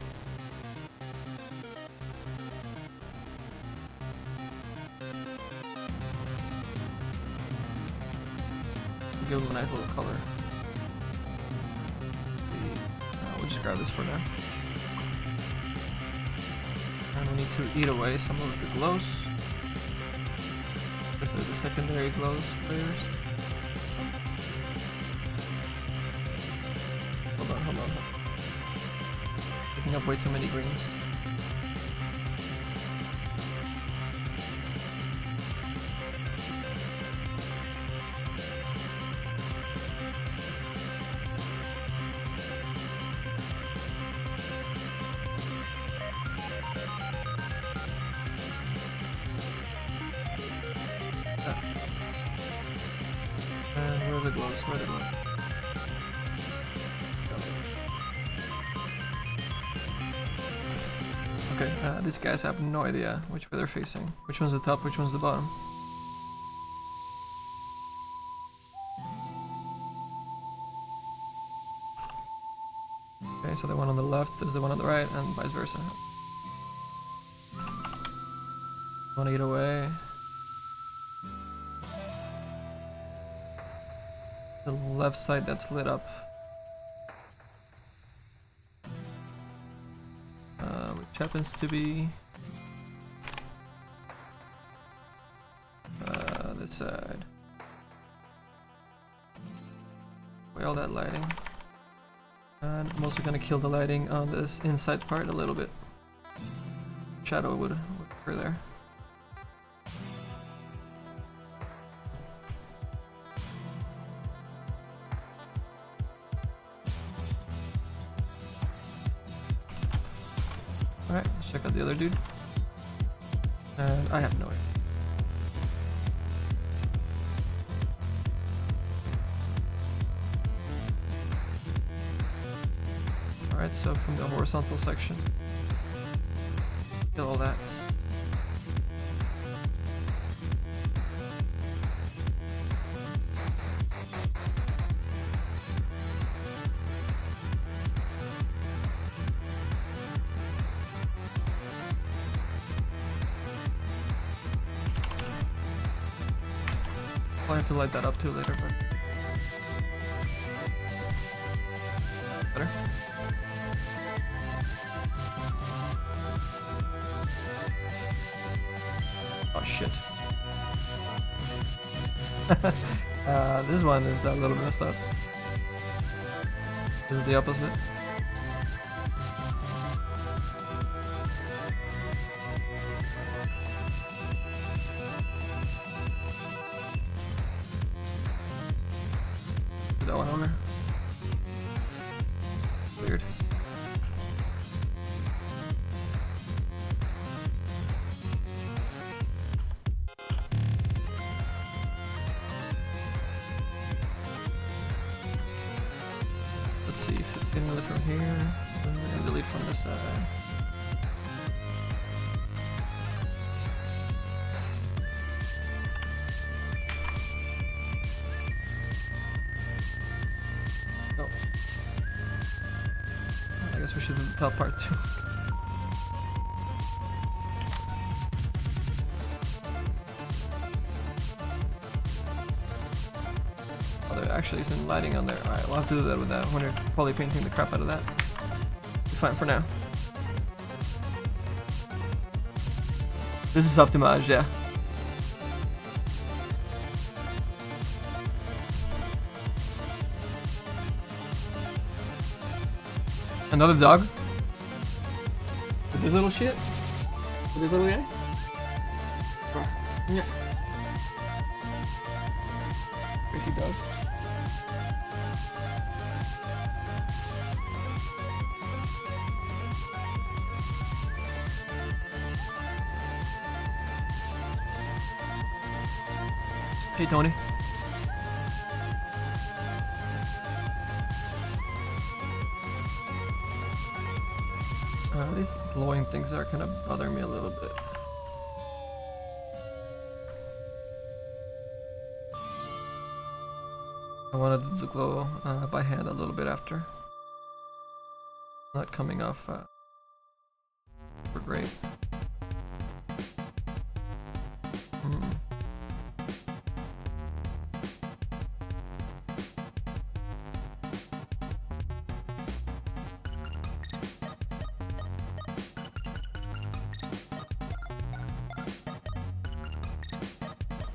Give them a nice little color. We'll just grab this for now. And we need to eat away some of the glows. Because they're the secondary glows layers. Hold on. Picking up way too many greens. Where the glows? Okay, these guys have no idea which way they're facing. Which one's the top, which one's the bottom. Okay, so the one on the left is the one on the right, and vice versa. Wanna eat away. The left side that's lit up. Which happens to be this side. Away all that lighting. And I'm also gonna kill the lighting on this inside part a little bit. Shadow would occur there. Alright, let's check out the other dude. And I have no idea. Alright, so from the horizontal section, kill all that. I'll have to light that up too later, but better. Oh shit. This one is a little messed up. This is the opposite. That one over. Weird. Let's see if it's gonna delete from here. And we're gonna delete from this side. Oh. I guess we should do the top part too. Oh, there actually isn't lighting on there. Alright, we'll have to do that with that when we're poly painting the crap out of that. Be fine for now. This is optimized, yeah. Another dog? With this little shit? With this little guy? Yeah. Crazy dog. Hey Tony. These glowing things are kind of bothering me a little bit. I wanted them to glow by hand a little bit after. Not coming off super great.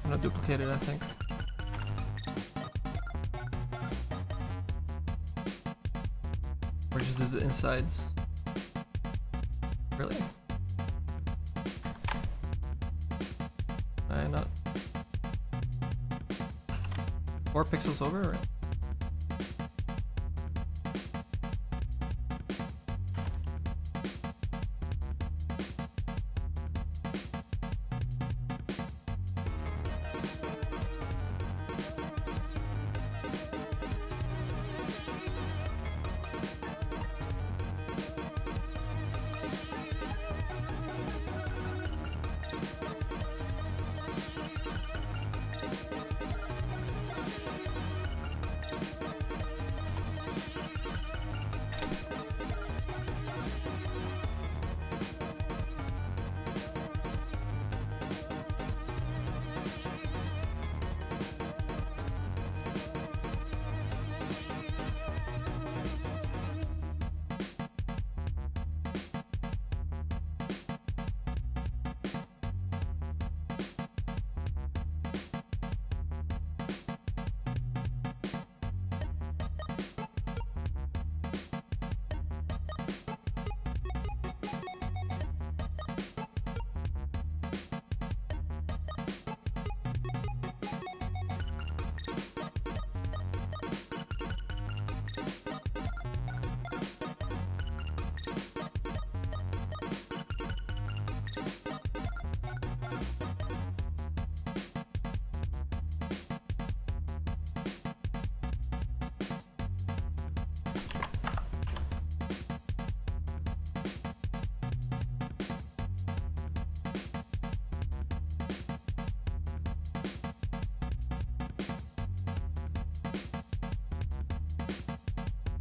I'm gonna duplicate it, I think. Or just do the insides. Really? I'm not 4 pixels over, right?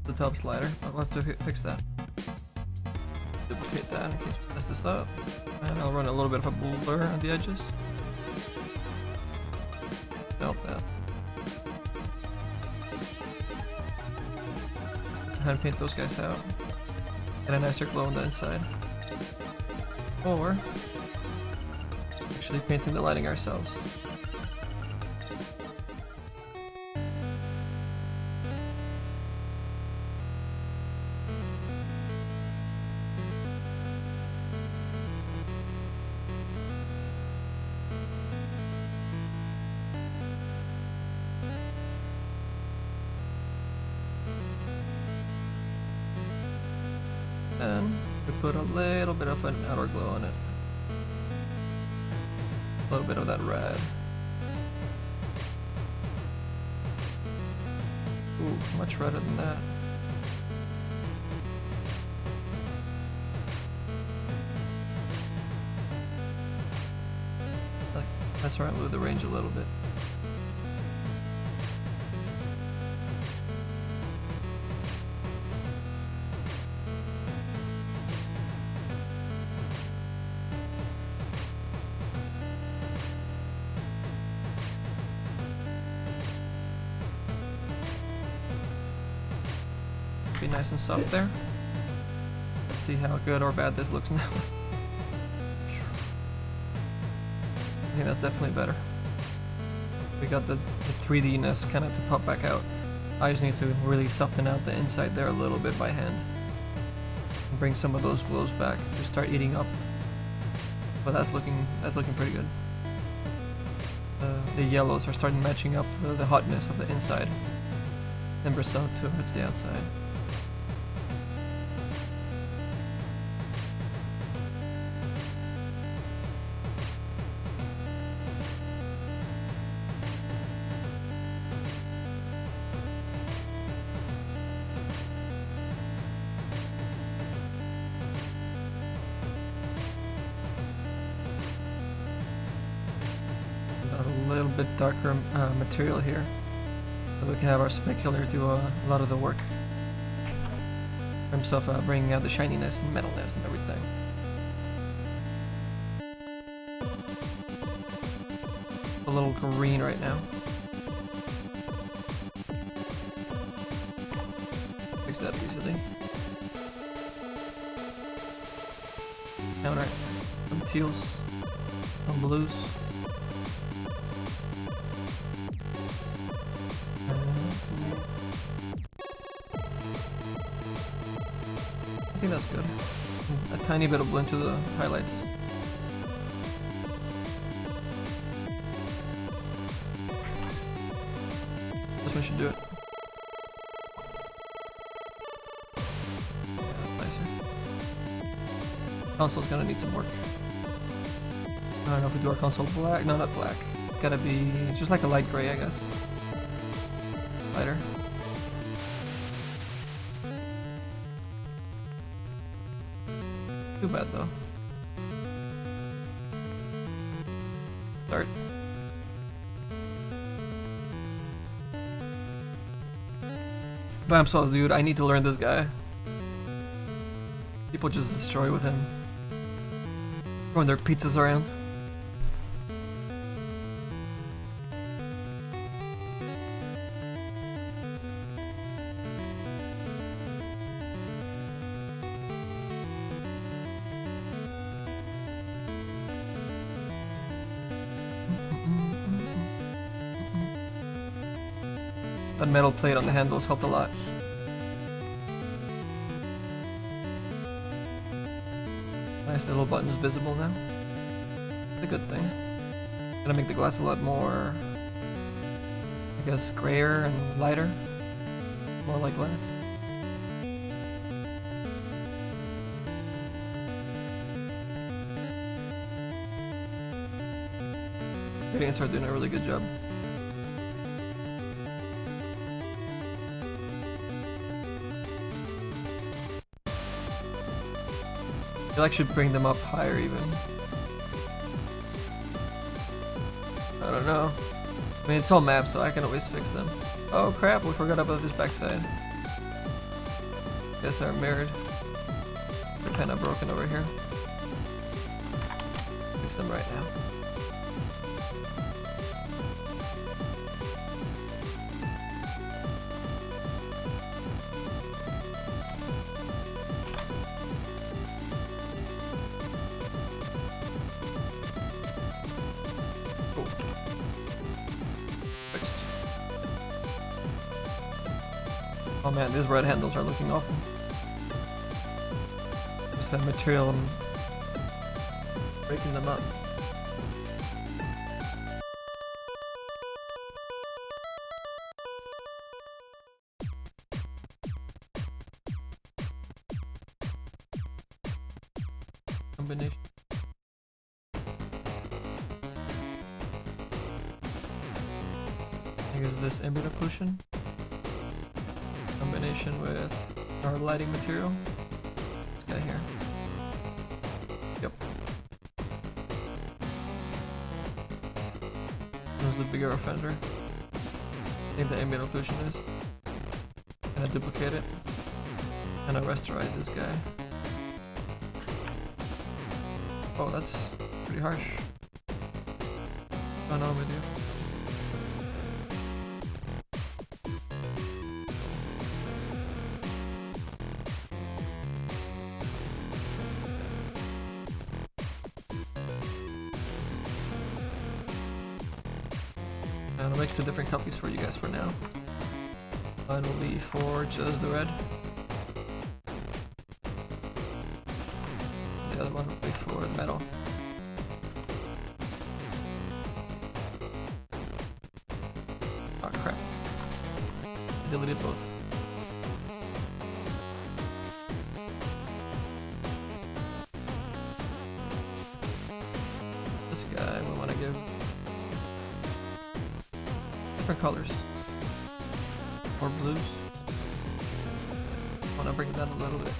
The top slider. I'll have to fix that. Duplicate that in case we mess this up. And I'll run a little bit of a blur on the edges. Nope, that's... Hand paint those guys out. Get a nicer glow on the inside. Or actually painting the lighting ourselves. And we put a little bit of an outer glow on it. A little bit of that red. Ooh, much redder than that. Like, mess around with the range a little bit. Be nice and soft there. Let's see how good or bad this looks now. I think that's definitely better. We got the 3D-ness kind of to pop back out. I just need to really soften out the inside there a little bit by hand. And bring some of those glows back to start eating up. But that's looking pretty good. The yellows are starting matching up the hotness of the inside. Timbersaw towards the outside. bit darker material here, so we can have our specular do a lot of the work in terms of bringing out the shininess and metalness and everything. A little green right now. Fix that easily. Alright, some teals, some blues. I think that's good. A tiny bit of blend to the highlights. This one should do it. Yeah, that's nicer. Console's gonna need some work. I don't know if we do our console black. No, not black. It's gotta be just like a light gray, I guess. Lighter. Too bad though. Start. Bam sauce, dude. I need to learn this guy. People just destroy with him. Throwing their pizzas around. That metal plate on the handles helped a lot. Nice, the little button is visible now. It's a good thing. Gonna make the glass a lot more, I guess, grayer and lighter. More like glass. Gradients are doing a really good job. I feel like I should bring them up higher even. I don't know. I mean, it's all maps, so I can always fix them. Oh crap, we forgot about this backside. Guess they're mirrored. They're kind of broken over here. Fix them right now. Oh man, these red handles are looking awful. Just that material and breaking them up. Combination. I think is this ambient occlusion? Combination with our lighting material. This guy here. Yep. There's the bigger offender. I think the ambient occlusion is. And I duplicate it. And I rasterize this guy. Oh, that's pretty harsh. Oh no, with you. And I'll make 2 different copies for you guys for now. Mine will be for just the red. The other one will be for the metal. Oh crap. I deleted both. This guy we want to give different colors. More blues. I want to bring it down a little bit.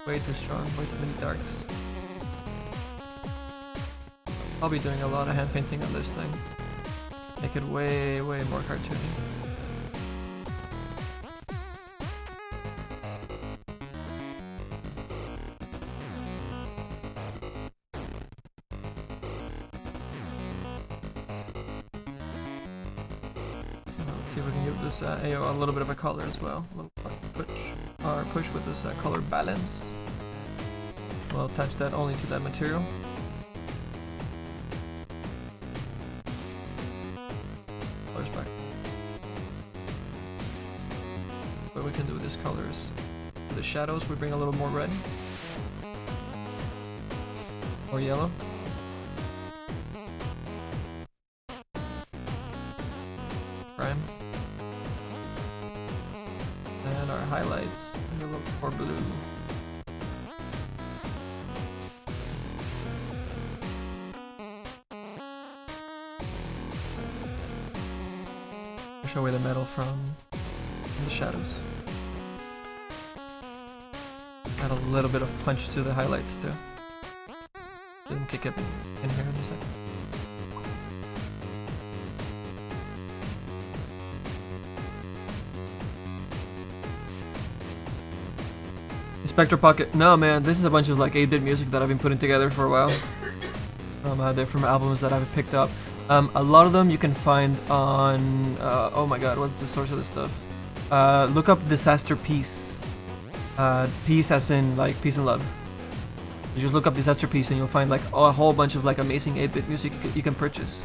Way too strong, way too many darks. I'll be doing a lot of hand painting on this thing. Make it way more cartoony. Let's see if we can give this AO a little bit of a color as well. A little push with this color balance. We'll attach that only to that material. Colors back. What we can do with these colors. For the shadows, we bring a little more red. Or yellow. Prime. And our highlights, a little more blue. Push away the metal from the shadows. Add a little bit of punch to the highlights too. Didn't kick it in here in a second. Spectre Pocket. No man, this is a bunch of like 8-bit music that I've been putting together for a while. They're from albums that I've picked up. A lot of them you can find on, oh my god, what's the source of this stuff? Look up Disaster Peace. Peace as in like peace and love. You just look up Disaster Peace and you'll find like a whole bunch of like amazing 8-bit music you can purchase.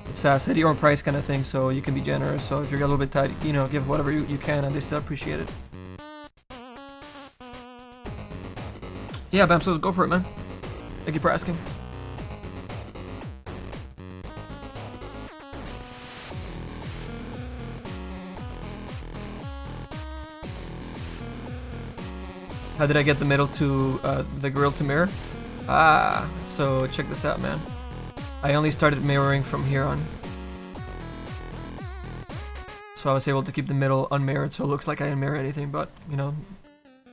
It's a city or price kind of thing, so you can be generous. So if you're a little bit tight, you know, give whatever you can and they still appreciate it. Yeah, Bam, so go for it, man. Thank you for asking. How did I get the middle to the grill to mirror? So check this out, man. I only started mirroring from here on. So I was able to keep the middle unmirrored, so it looks like I didn't mirror anything, but, you know,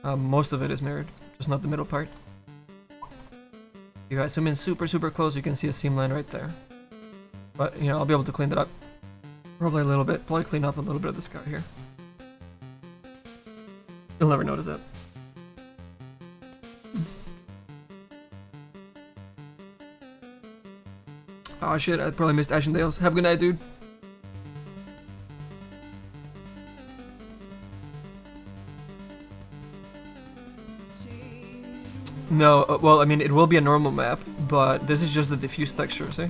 most of it is mirrored, just not the middle part. If I zoom in super close, you can see a seam line right there. But, you know, I'll be able to clean that up. Probably a little bit, probably clean up a little bit of the scar here. You'll never notice that. Oh shit, I probably missed Ash and Dale's. Have a good night, dude. No, well, I mean, it will be a normal map, but this is just the diffuse texture, see?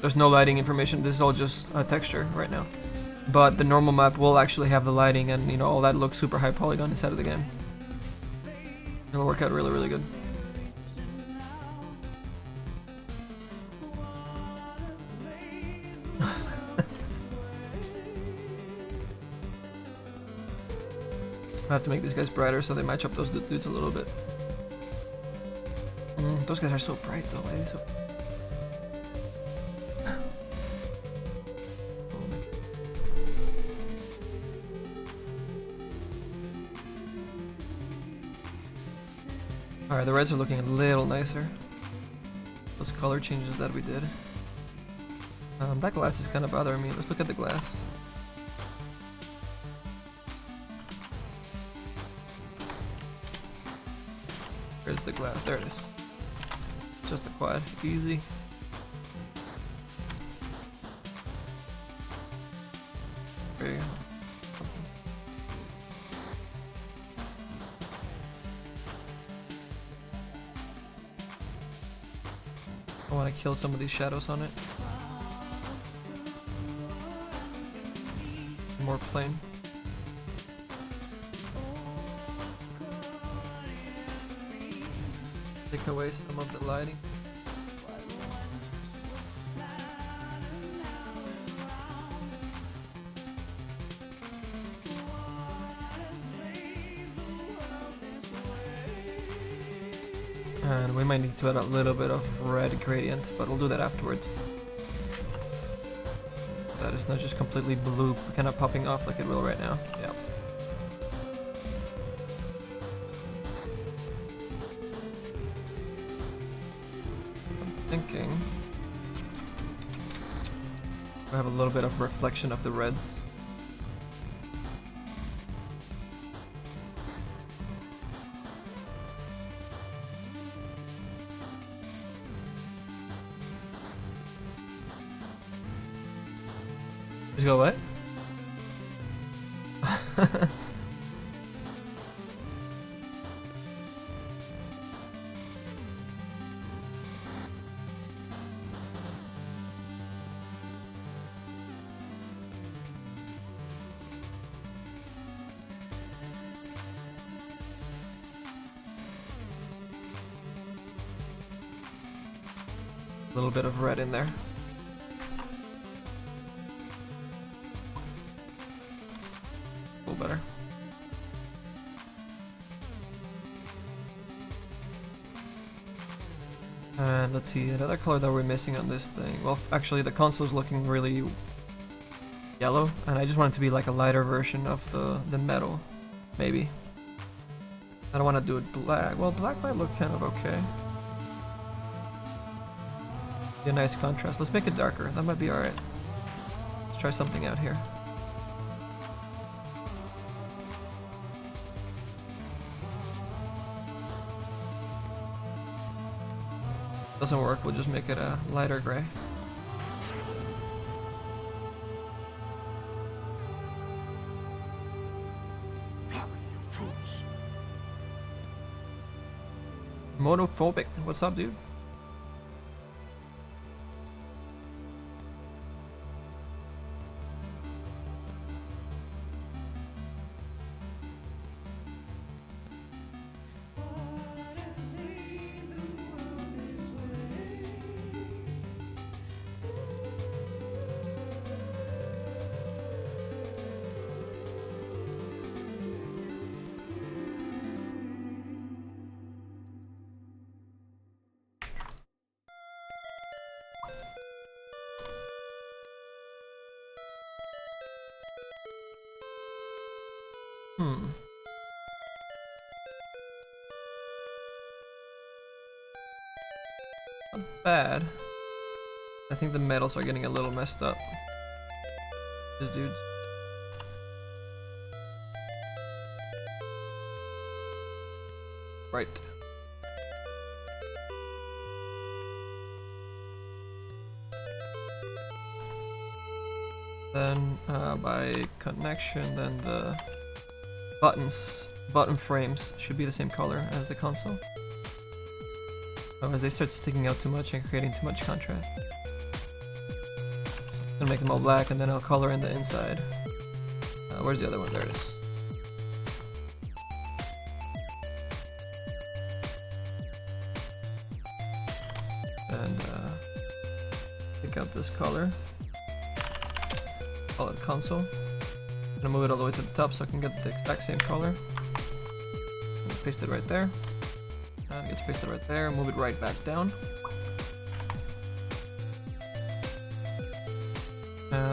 There's no lighting information, this is all just a texture right now. But the normal map will actually have the lighting and, you know, all that looks super high polygon inside of the game. It'll work out really good. I have to make these guys brighter so they match up those dudes a little bit. Those guys are so bright though. Why are they so... Alright, the reds are looking a little nicer. Those color changes that we did. That glass is kind of bothering me. Let's look at the glass. Where's the glass? There it is. Just a quad. Easy. There you go. I want to kill some of these shadows on it. More plain. Take away some of the lighting. And we might need to add a little bit of red gradient, but we'll do that afterwards. That is not just completely blue, kind of popping off like it will right now. Yeah. I'm thinking... We have a little bit of reflection of the reds. Just go what? A little bit of red in there. A little better. And let's see, another color that we're missing on this thing. Well, actually the console's looking really yellow, and I just want it to be like a lighter version of the metal, maybe. I don't want to do it black. Well, black might look kind of okay. Be a nice contrast. Let's make it darker. That might be alright. Let's try something out here. Doesn't work, we'll just make it a lighter gray. Monophobic, what's up, dude? Not bad. I think the metals are getting a little messed up. This dude. Right. Then by connection, then the button frames should be the same color as the console. Otherwise they start sticking out too much and creating too much contrast. So I'm gonna make them all black and then I'll color in the inside. Where's the other one? There it is. And pick out this color. Call it console. I'm gonna move it all the way to the top so I can get the exact same color. Paste it right there. And get to paste it right there. Move it right back down.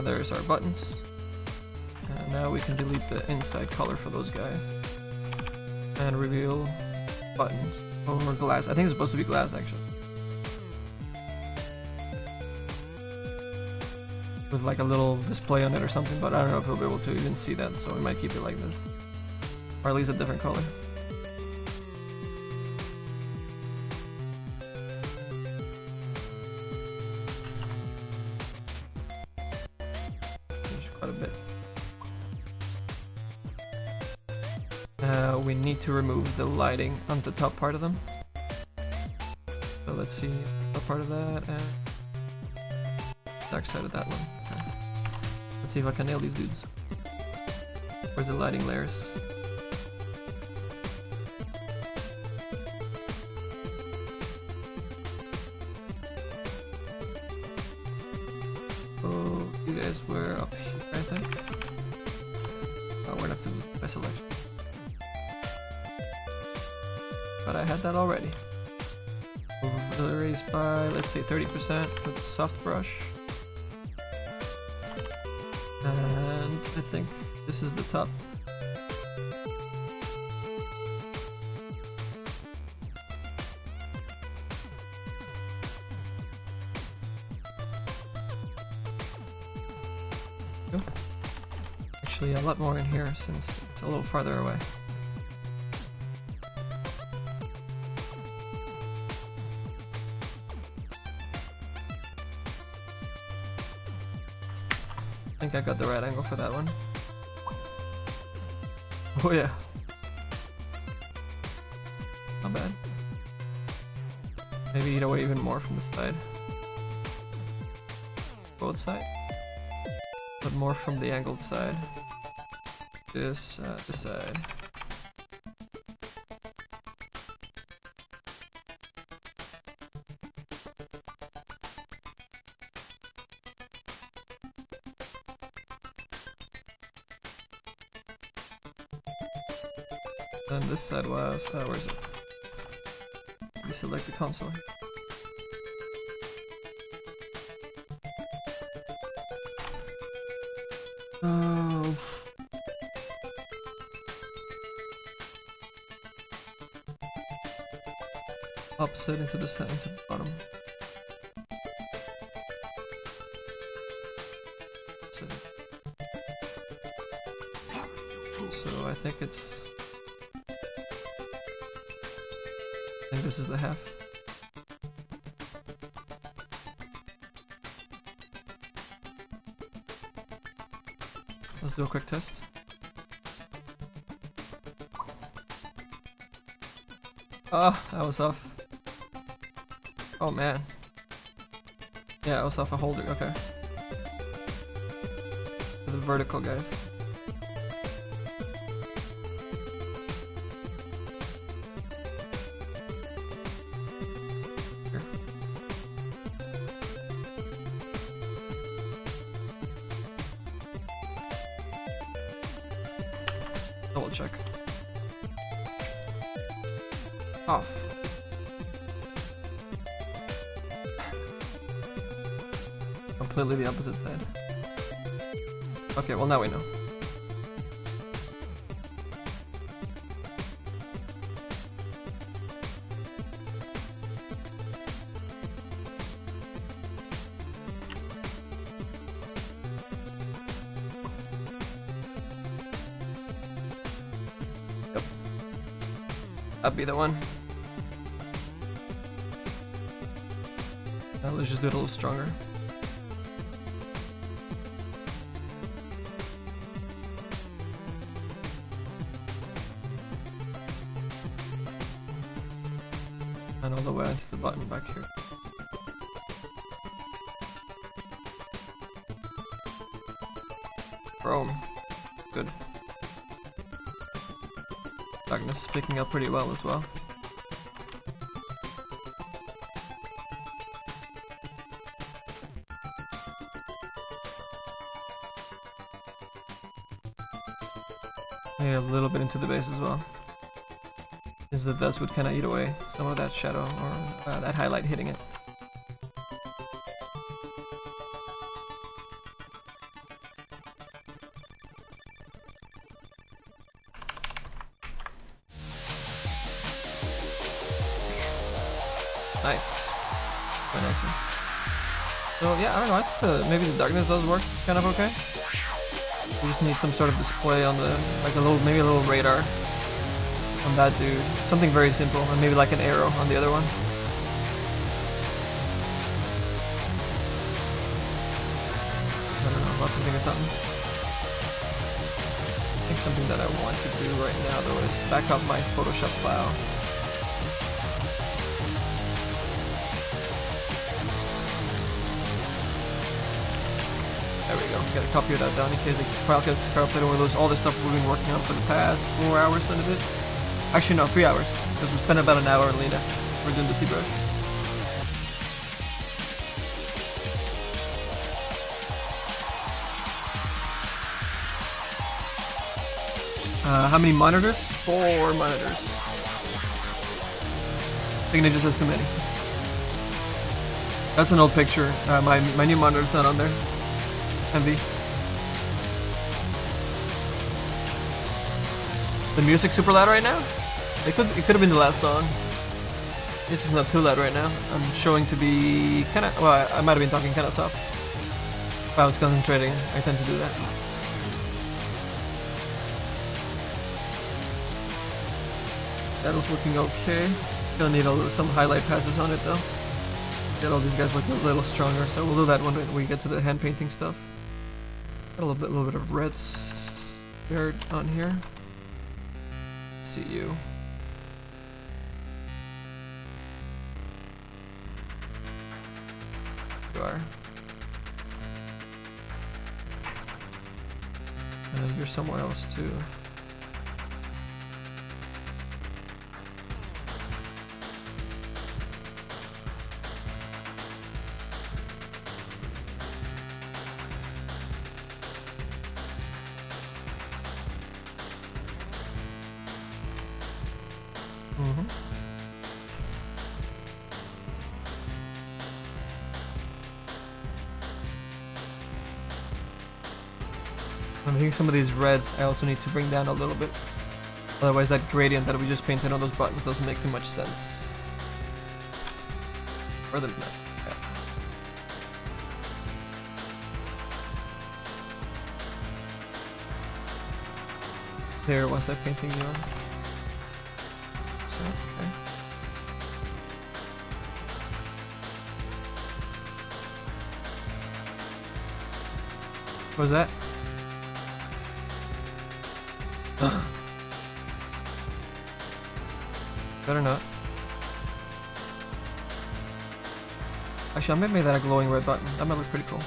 There's our buttons. And now we can delete the inside color for those guys. And reveal buttons. Or glass. I think it's supposed to be glass actually. With like a little display on it or something, but I don't know if we'll be able to even see that, so we might keep it like this. Or at least a different color. Quite a bit. We need to remove the lighting on the top part of them. So let's see the part of that and dark side of that one. Okay. Let's see if I can nail these dudes. Where's the lighting layers? Oh, you guys were up here, I think. Oh, we're gonna have to do by selection. But I had that already. We'll erase by, let's say, 30% with soft brush. And I think this is the top. Actually, a lot more in here since it's a little farther away. I think I got the right angle for that one. Oh yeah. Not bad. Maybe eat away even more from the side. Both sides. But more from the angled side. This side. Then this side was, where is it? Let me select the console. Oh. Opposite into the center, into the bottom. So I think it's. I think this is the half. Let's do a quick test. Oh, I was off. Oh man. Yeah, I was off a holder, okay. The vertical, guys. Here. Double check. Off. Completely the opposite side. Okay, well now we know. Yep. That'd be the one. Now let's just do it a little stronger. And all the way into the button back here. Chrome. Good. Darkness is picking up pretty well as well. Maybe a little bit into the base as well. Is that this would kind of eat away some of that shadow or that highlight hitting it. Nice. Very nice one. So yeah, I don't know, I think maybe the darkness does work kind of okay. We just need some sort of display on the, like maybe a little radar on that dude. Something very simple, and maybe like an arrow on the other one. I don't know, lots of thinking of something. I think something that I want to do right now though is back up my Photoshop file. There we go, gotta copy that down in case the file gets corrupted or all this stuff we've been working on for the past 4 hours and a bit. Actually no, 3 hours, because we spent about an hour in Lena. We're doing the ZBrush. How many monitors? 4 monitors. I think it just has too many. That's an old picture. My new monitor's not on there. Envy. The music's super loud right now? It could have been the last song. This is not too loud right now. I'm showing to be kinda, well, I might have been talking kinda soft. If I was concentrating, I tend to do that. That was looking okay. Gonna need some highlight passes on it though. Get all these guys looking a little stronger, so we'll do that when we get to the hand painting stuff. Got a little bit of red spared on here. Let's see you. You are. And then you're somewhere else too. I think some of these reds I also need to bring down a little bit. Otherwise that gradient that we just painted on those buttons doesn't make too much sense. Or the... Yeah. There was that painting you on. So, okay. What was that? Better not. Actually, I might make that a glowing red button. That might look pretty cool.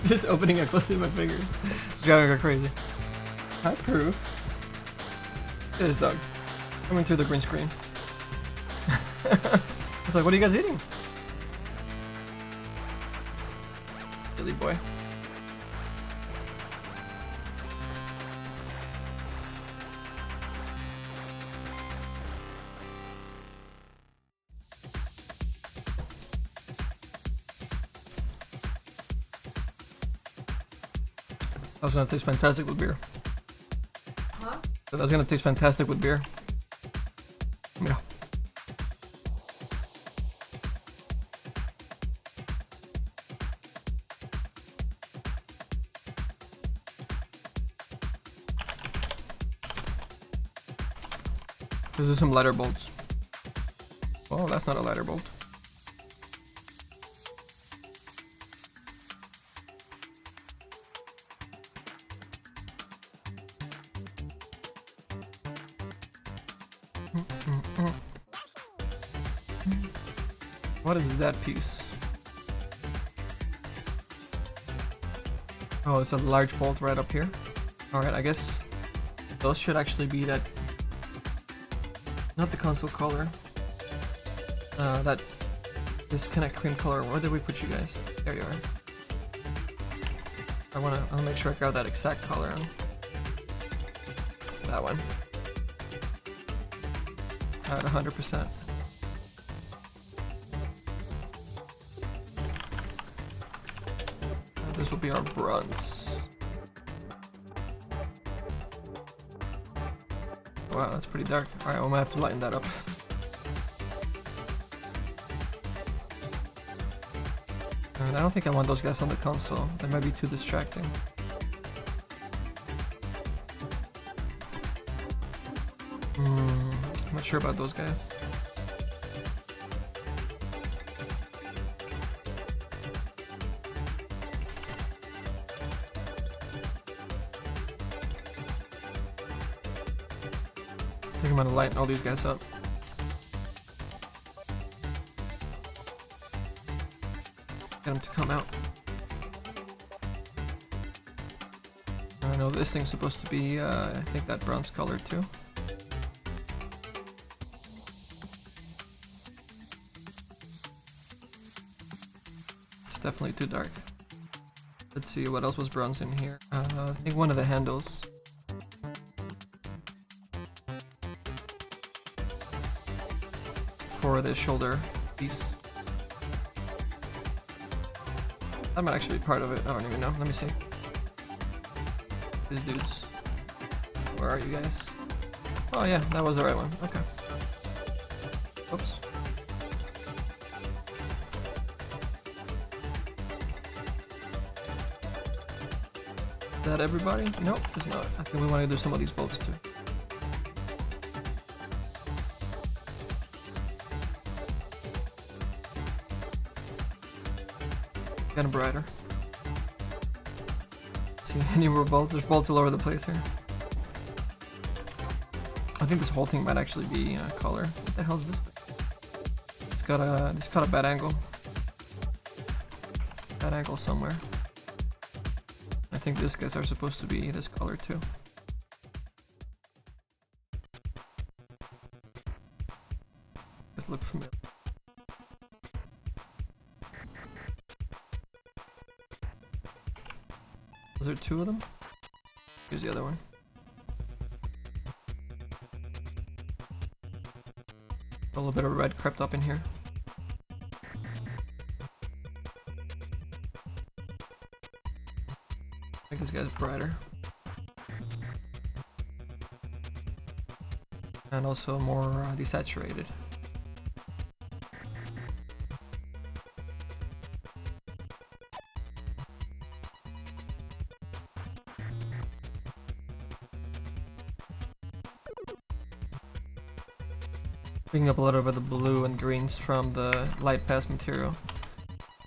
Just opening and closing my fingers. It's driving her crazy. I approve. It is dog. Coming through the green screen. It's like, what are you guys eating? Silly boy. That was gonna taste fantastic with beer. Huh? So that's gonna taste fantastic with beer. Yeah. Those are some lighter bolts. Oh, that's not a lighter bolt. What is that piece? Oh, it's a large bolt right up here. Alright, I guess those should actually be that... Not the console color. That... This kind of cream color. Where did we put you guys? There you are. I wanna make sure I got that exact color on. That one. At 100%. This will be our bronze. Wow, that's pretty dark. Alright, I'm gonna have to lighten that up. And I don't think I want those guys on the console. That might be too distracting. I'm not sure about those guys. I think I'm gonna lighten all these guys up. Get them to come out. I know this thing's supposed to be, I think that bronze color too. It's definitely too dark. Let's see what else was bronze in here. I think one of the handles. For the shoulder piece. That might actually be part of it. I don't even know. Let me see. These dudes. Where are you guys? Oh yeah, that was the right one. Okay. Oops. Is that everybody? Nope, it's not. I think we want to do some of these bolts too. Kind of brighter. See any more bolts? There's bolts all over the place here. I think this whole thing might actually be color. What the hell is this thing? It's got a bad angle. Bad angle somewhere. I think these guys are supposed to be this color too. Just look familiar. Was there two of them? Here's the other one. A little bit of red crept up in here. I think this guy's brighter. And also more desaturated. Picking up a lot of the blue and greens from the light pass material.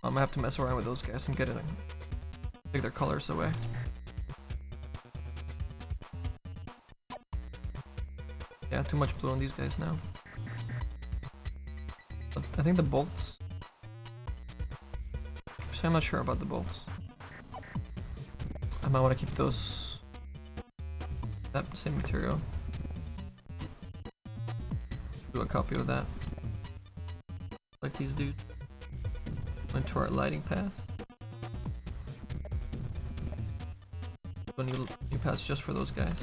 I have to mess around with those guys and get it, take their colors away. Yeah, too much blue on these guys now. But I think the bolts. Actually, I'm not sure about the bolts. I might want to keep those. That same material. Do a copy of that. Like these dudes. Went to our lighting pass. So new pass just for those guys.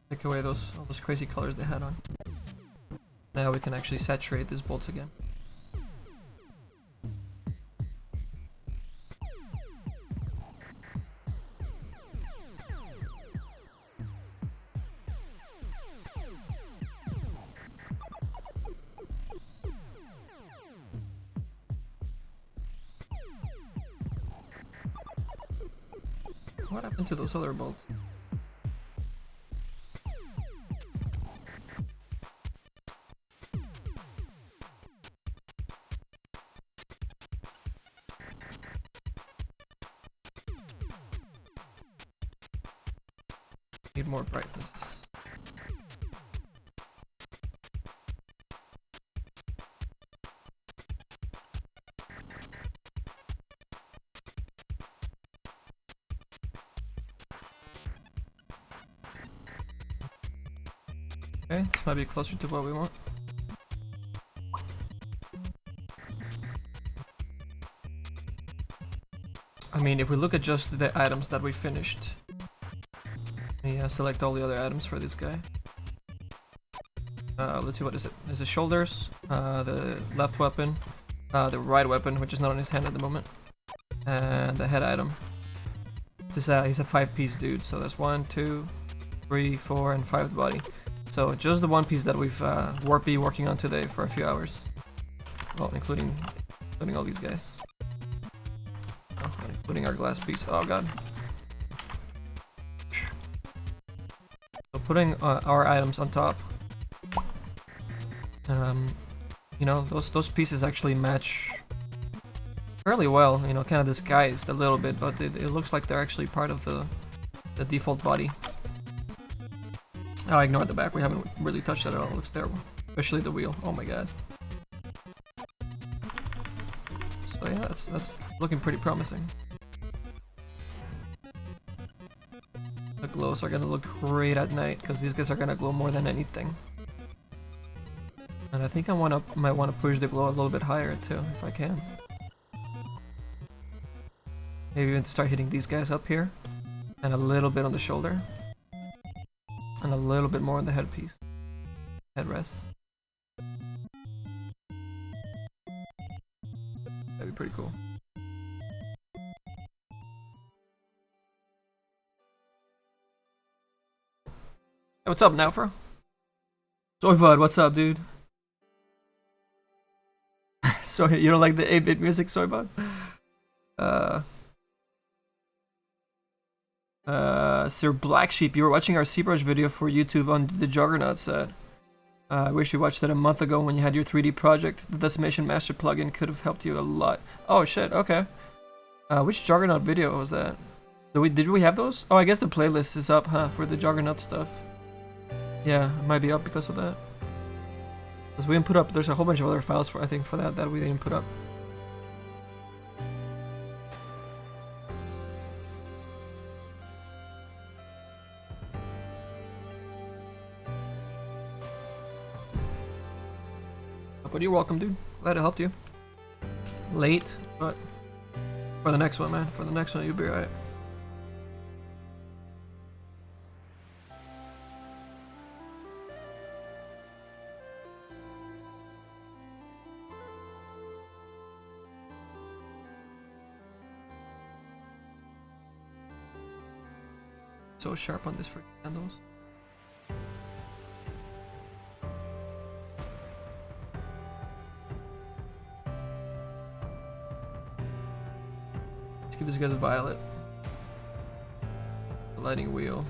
Take away all those crazy colors they had on. Now we can actually saturate these bolts again. What happened to those other bolts? Need more brightness. Okay, this might be closer to what we want. I mean, if we look at just the items that we finished, select all the other items for this guy. Let's see, what is it? There's the shoulders, the left weapon, the right weapon, which is not on his hand at the moment, and the head item. He's a 5-piece dude, so that's 1, 2, 3, 4, and 5 the body. So just the one piece that we've been working on today for a few hours. Well, including all these guys. Oh, including our glass piece. Oh god. So putting our items on top. You know, those pieces actually match fairly well. You know, kind of disguised a little bit, but it looks like they're actually part of the default body. Oh, I ignored the back. We haven't really touched that at all. It looks terrible. Especially the wheel. Oh my god. So yeah, that's looking pretty promising. The glows are gonna look great at night because these guys are gonna glow more than anything. And I think I might wanna push the glow a little bit higher too, if I can. Maybe even to start hitting these guys up here, and a little bit on the shoulder, and a little bit more on the headpiece, headrest. That'd be pretty cool. Hey, what's up, Naufra? Soyvud, what's up, dude? So you don't like the 8-bit music, Soyvud? Sir Black Sheep, you were watching our ZBrush video for YouTube on the Juggernaut set. I wish you watched that a month ago when you had your 3D project. The Decimation Master plugin could have helped you a lot. Oh shit, okay. Which Juggernaut video was that? Did we have those? Oh, I guess the playlist is up, huh, for the Juggernaut stuff. Yeah, it might be up because of that. Because we didn't put up, there's a whole bunch of other files for, I think, for that we didn't put up. But you're welcome, dude. Glad it helped you. Late, but for the next one, man. For the next one, you'll be alright. So sharp on this freaking handles. Let's give this guy a violet. The lighting wheel.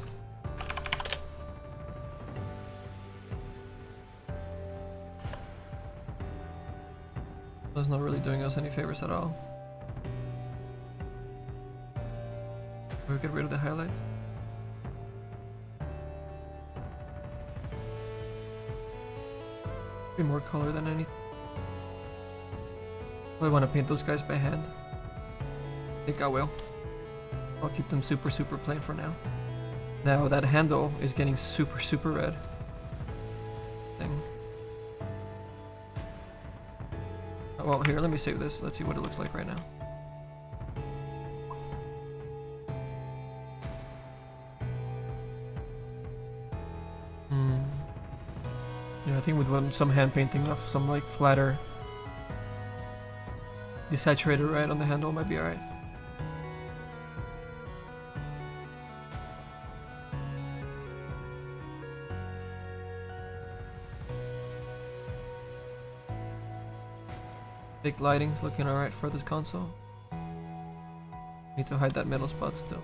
That's not really doing us any favors at all. We get rid of the highlights. Be more color than anything. I want to paint those guys by hand. I think I will. I'll keep them super plain for now. Now that handle is getting super red. Thing. Well, here, let me save this. Let's see what it looks like right now. Yeah, I think with some hand painting of some like flatter desaturated red on the handle might be alright. Big lighting's looking alright for this console. Need to hide that middle spot still.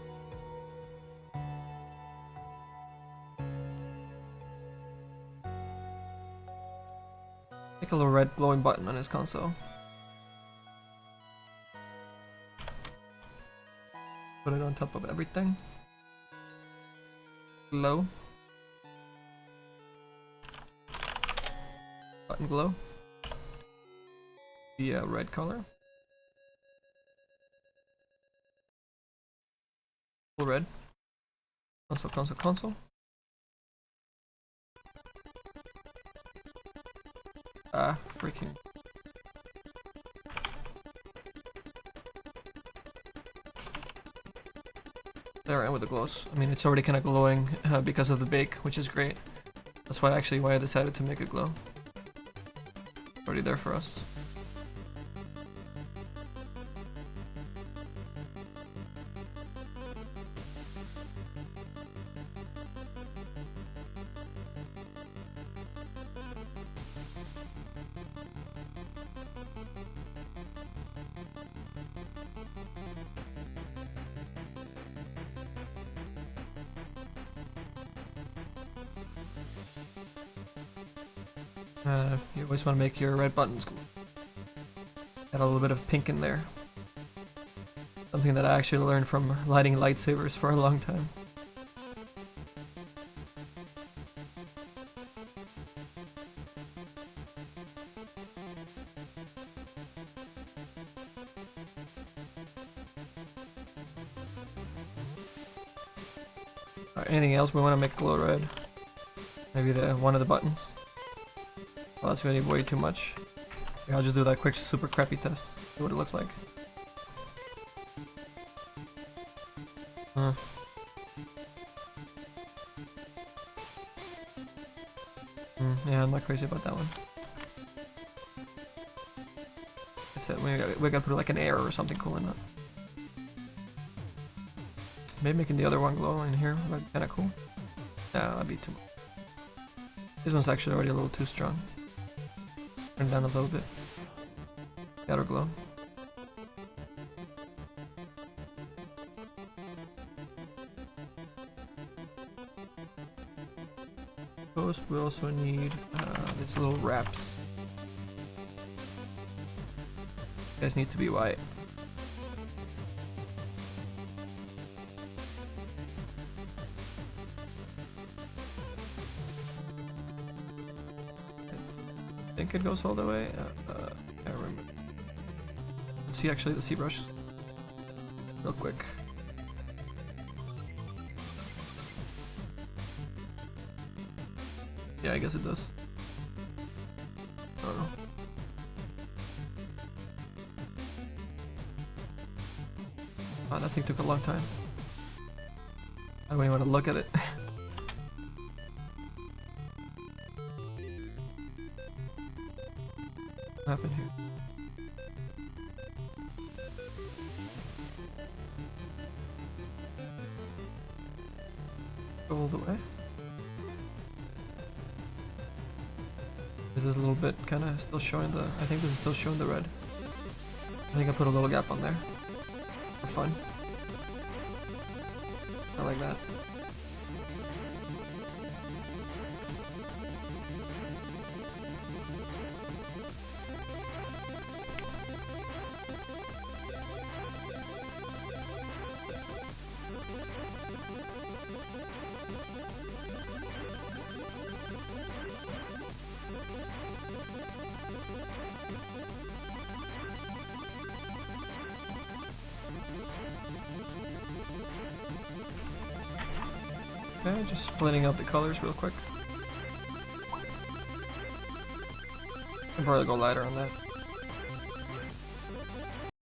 Make a little red glowing button on his console. Put it on top of everything. Glow. Button glow. The red color. Full red. Console. Freaking. There, and with the glows. I mean, it's already kind of glowing because of the bake, which is great. That's why I decided to make it glow. It's already there for us. You always want to make your red buttons add a little bit of pink in there. Something that I actually learned from lighting lightsabers for a long time. Alright, anything else we want to make glow red? Maybe one of the buttons. Well, that's gonna be way too much. Yeah, I'll just do that quick super crappy test. See what it looks like. Yeah, I'm not crazy about that one. I said we gotta put like an arrow or something cool in that. Maybe making the other one glow in here would be kinda cool. Yeah, that'd be too much. This one's actually already a little too strong. Turn it down a little bit. Got her glow. Suppose we also need these little wraps. You guys need to be white. I think it goes all the way. I remember. Let's see actually the ZBrush real quick. Yeah, I guess it does. I don't know. Oh, that thing took a long time. I don't even want to look at it. What happened here? Go all the way. This is a little bit kind of still showing the... I think this is still showing the red. I think I put a little gap on there. For fun. I like that. Okay, just splitting up the colors real quick. I'll probably go lighter on that.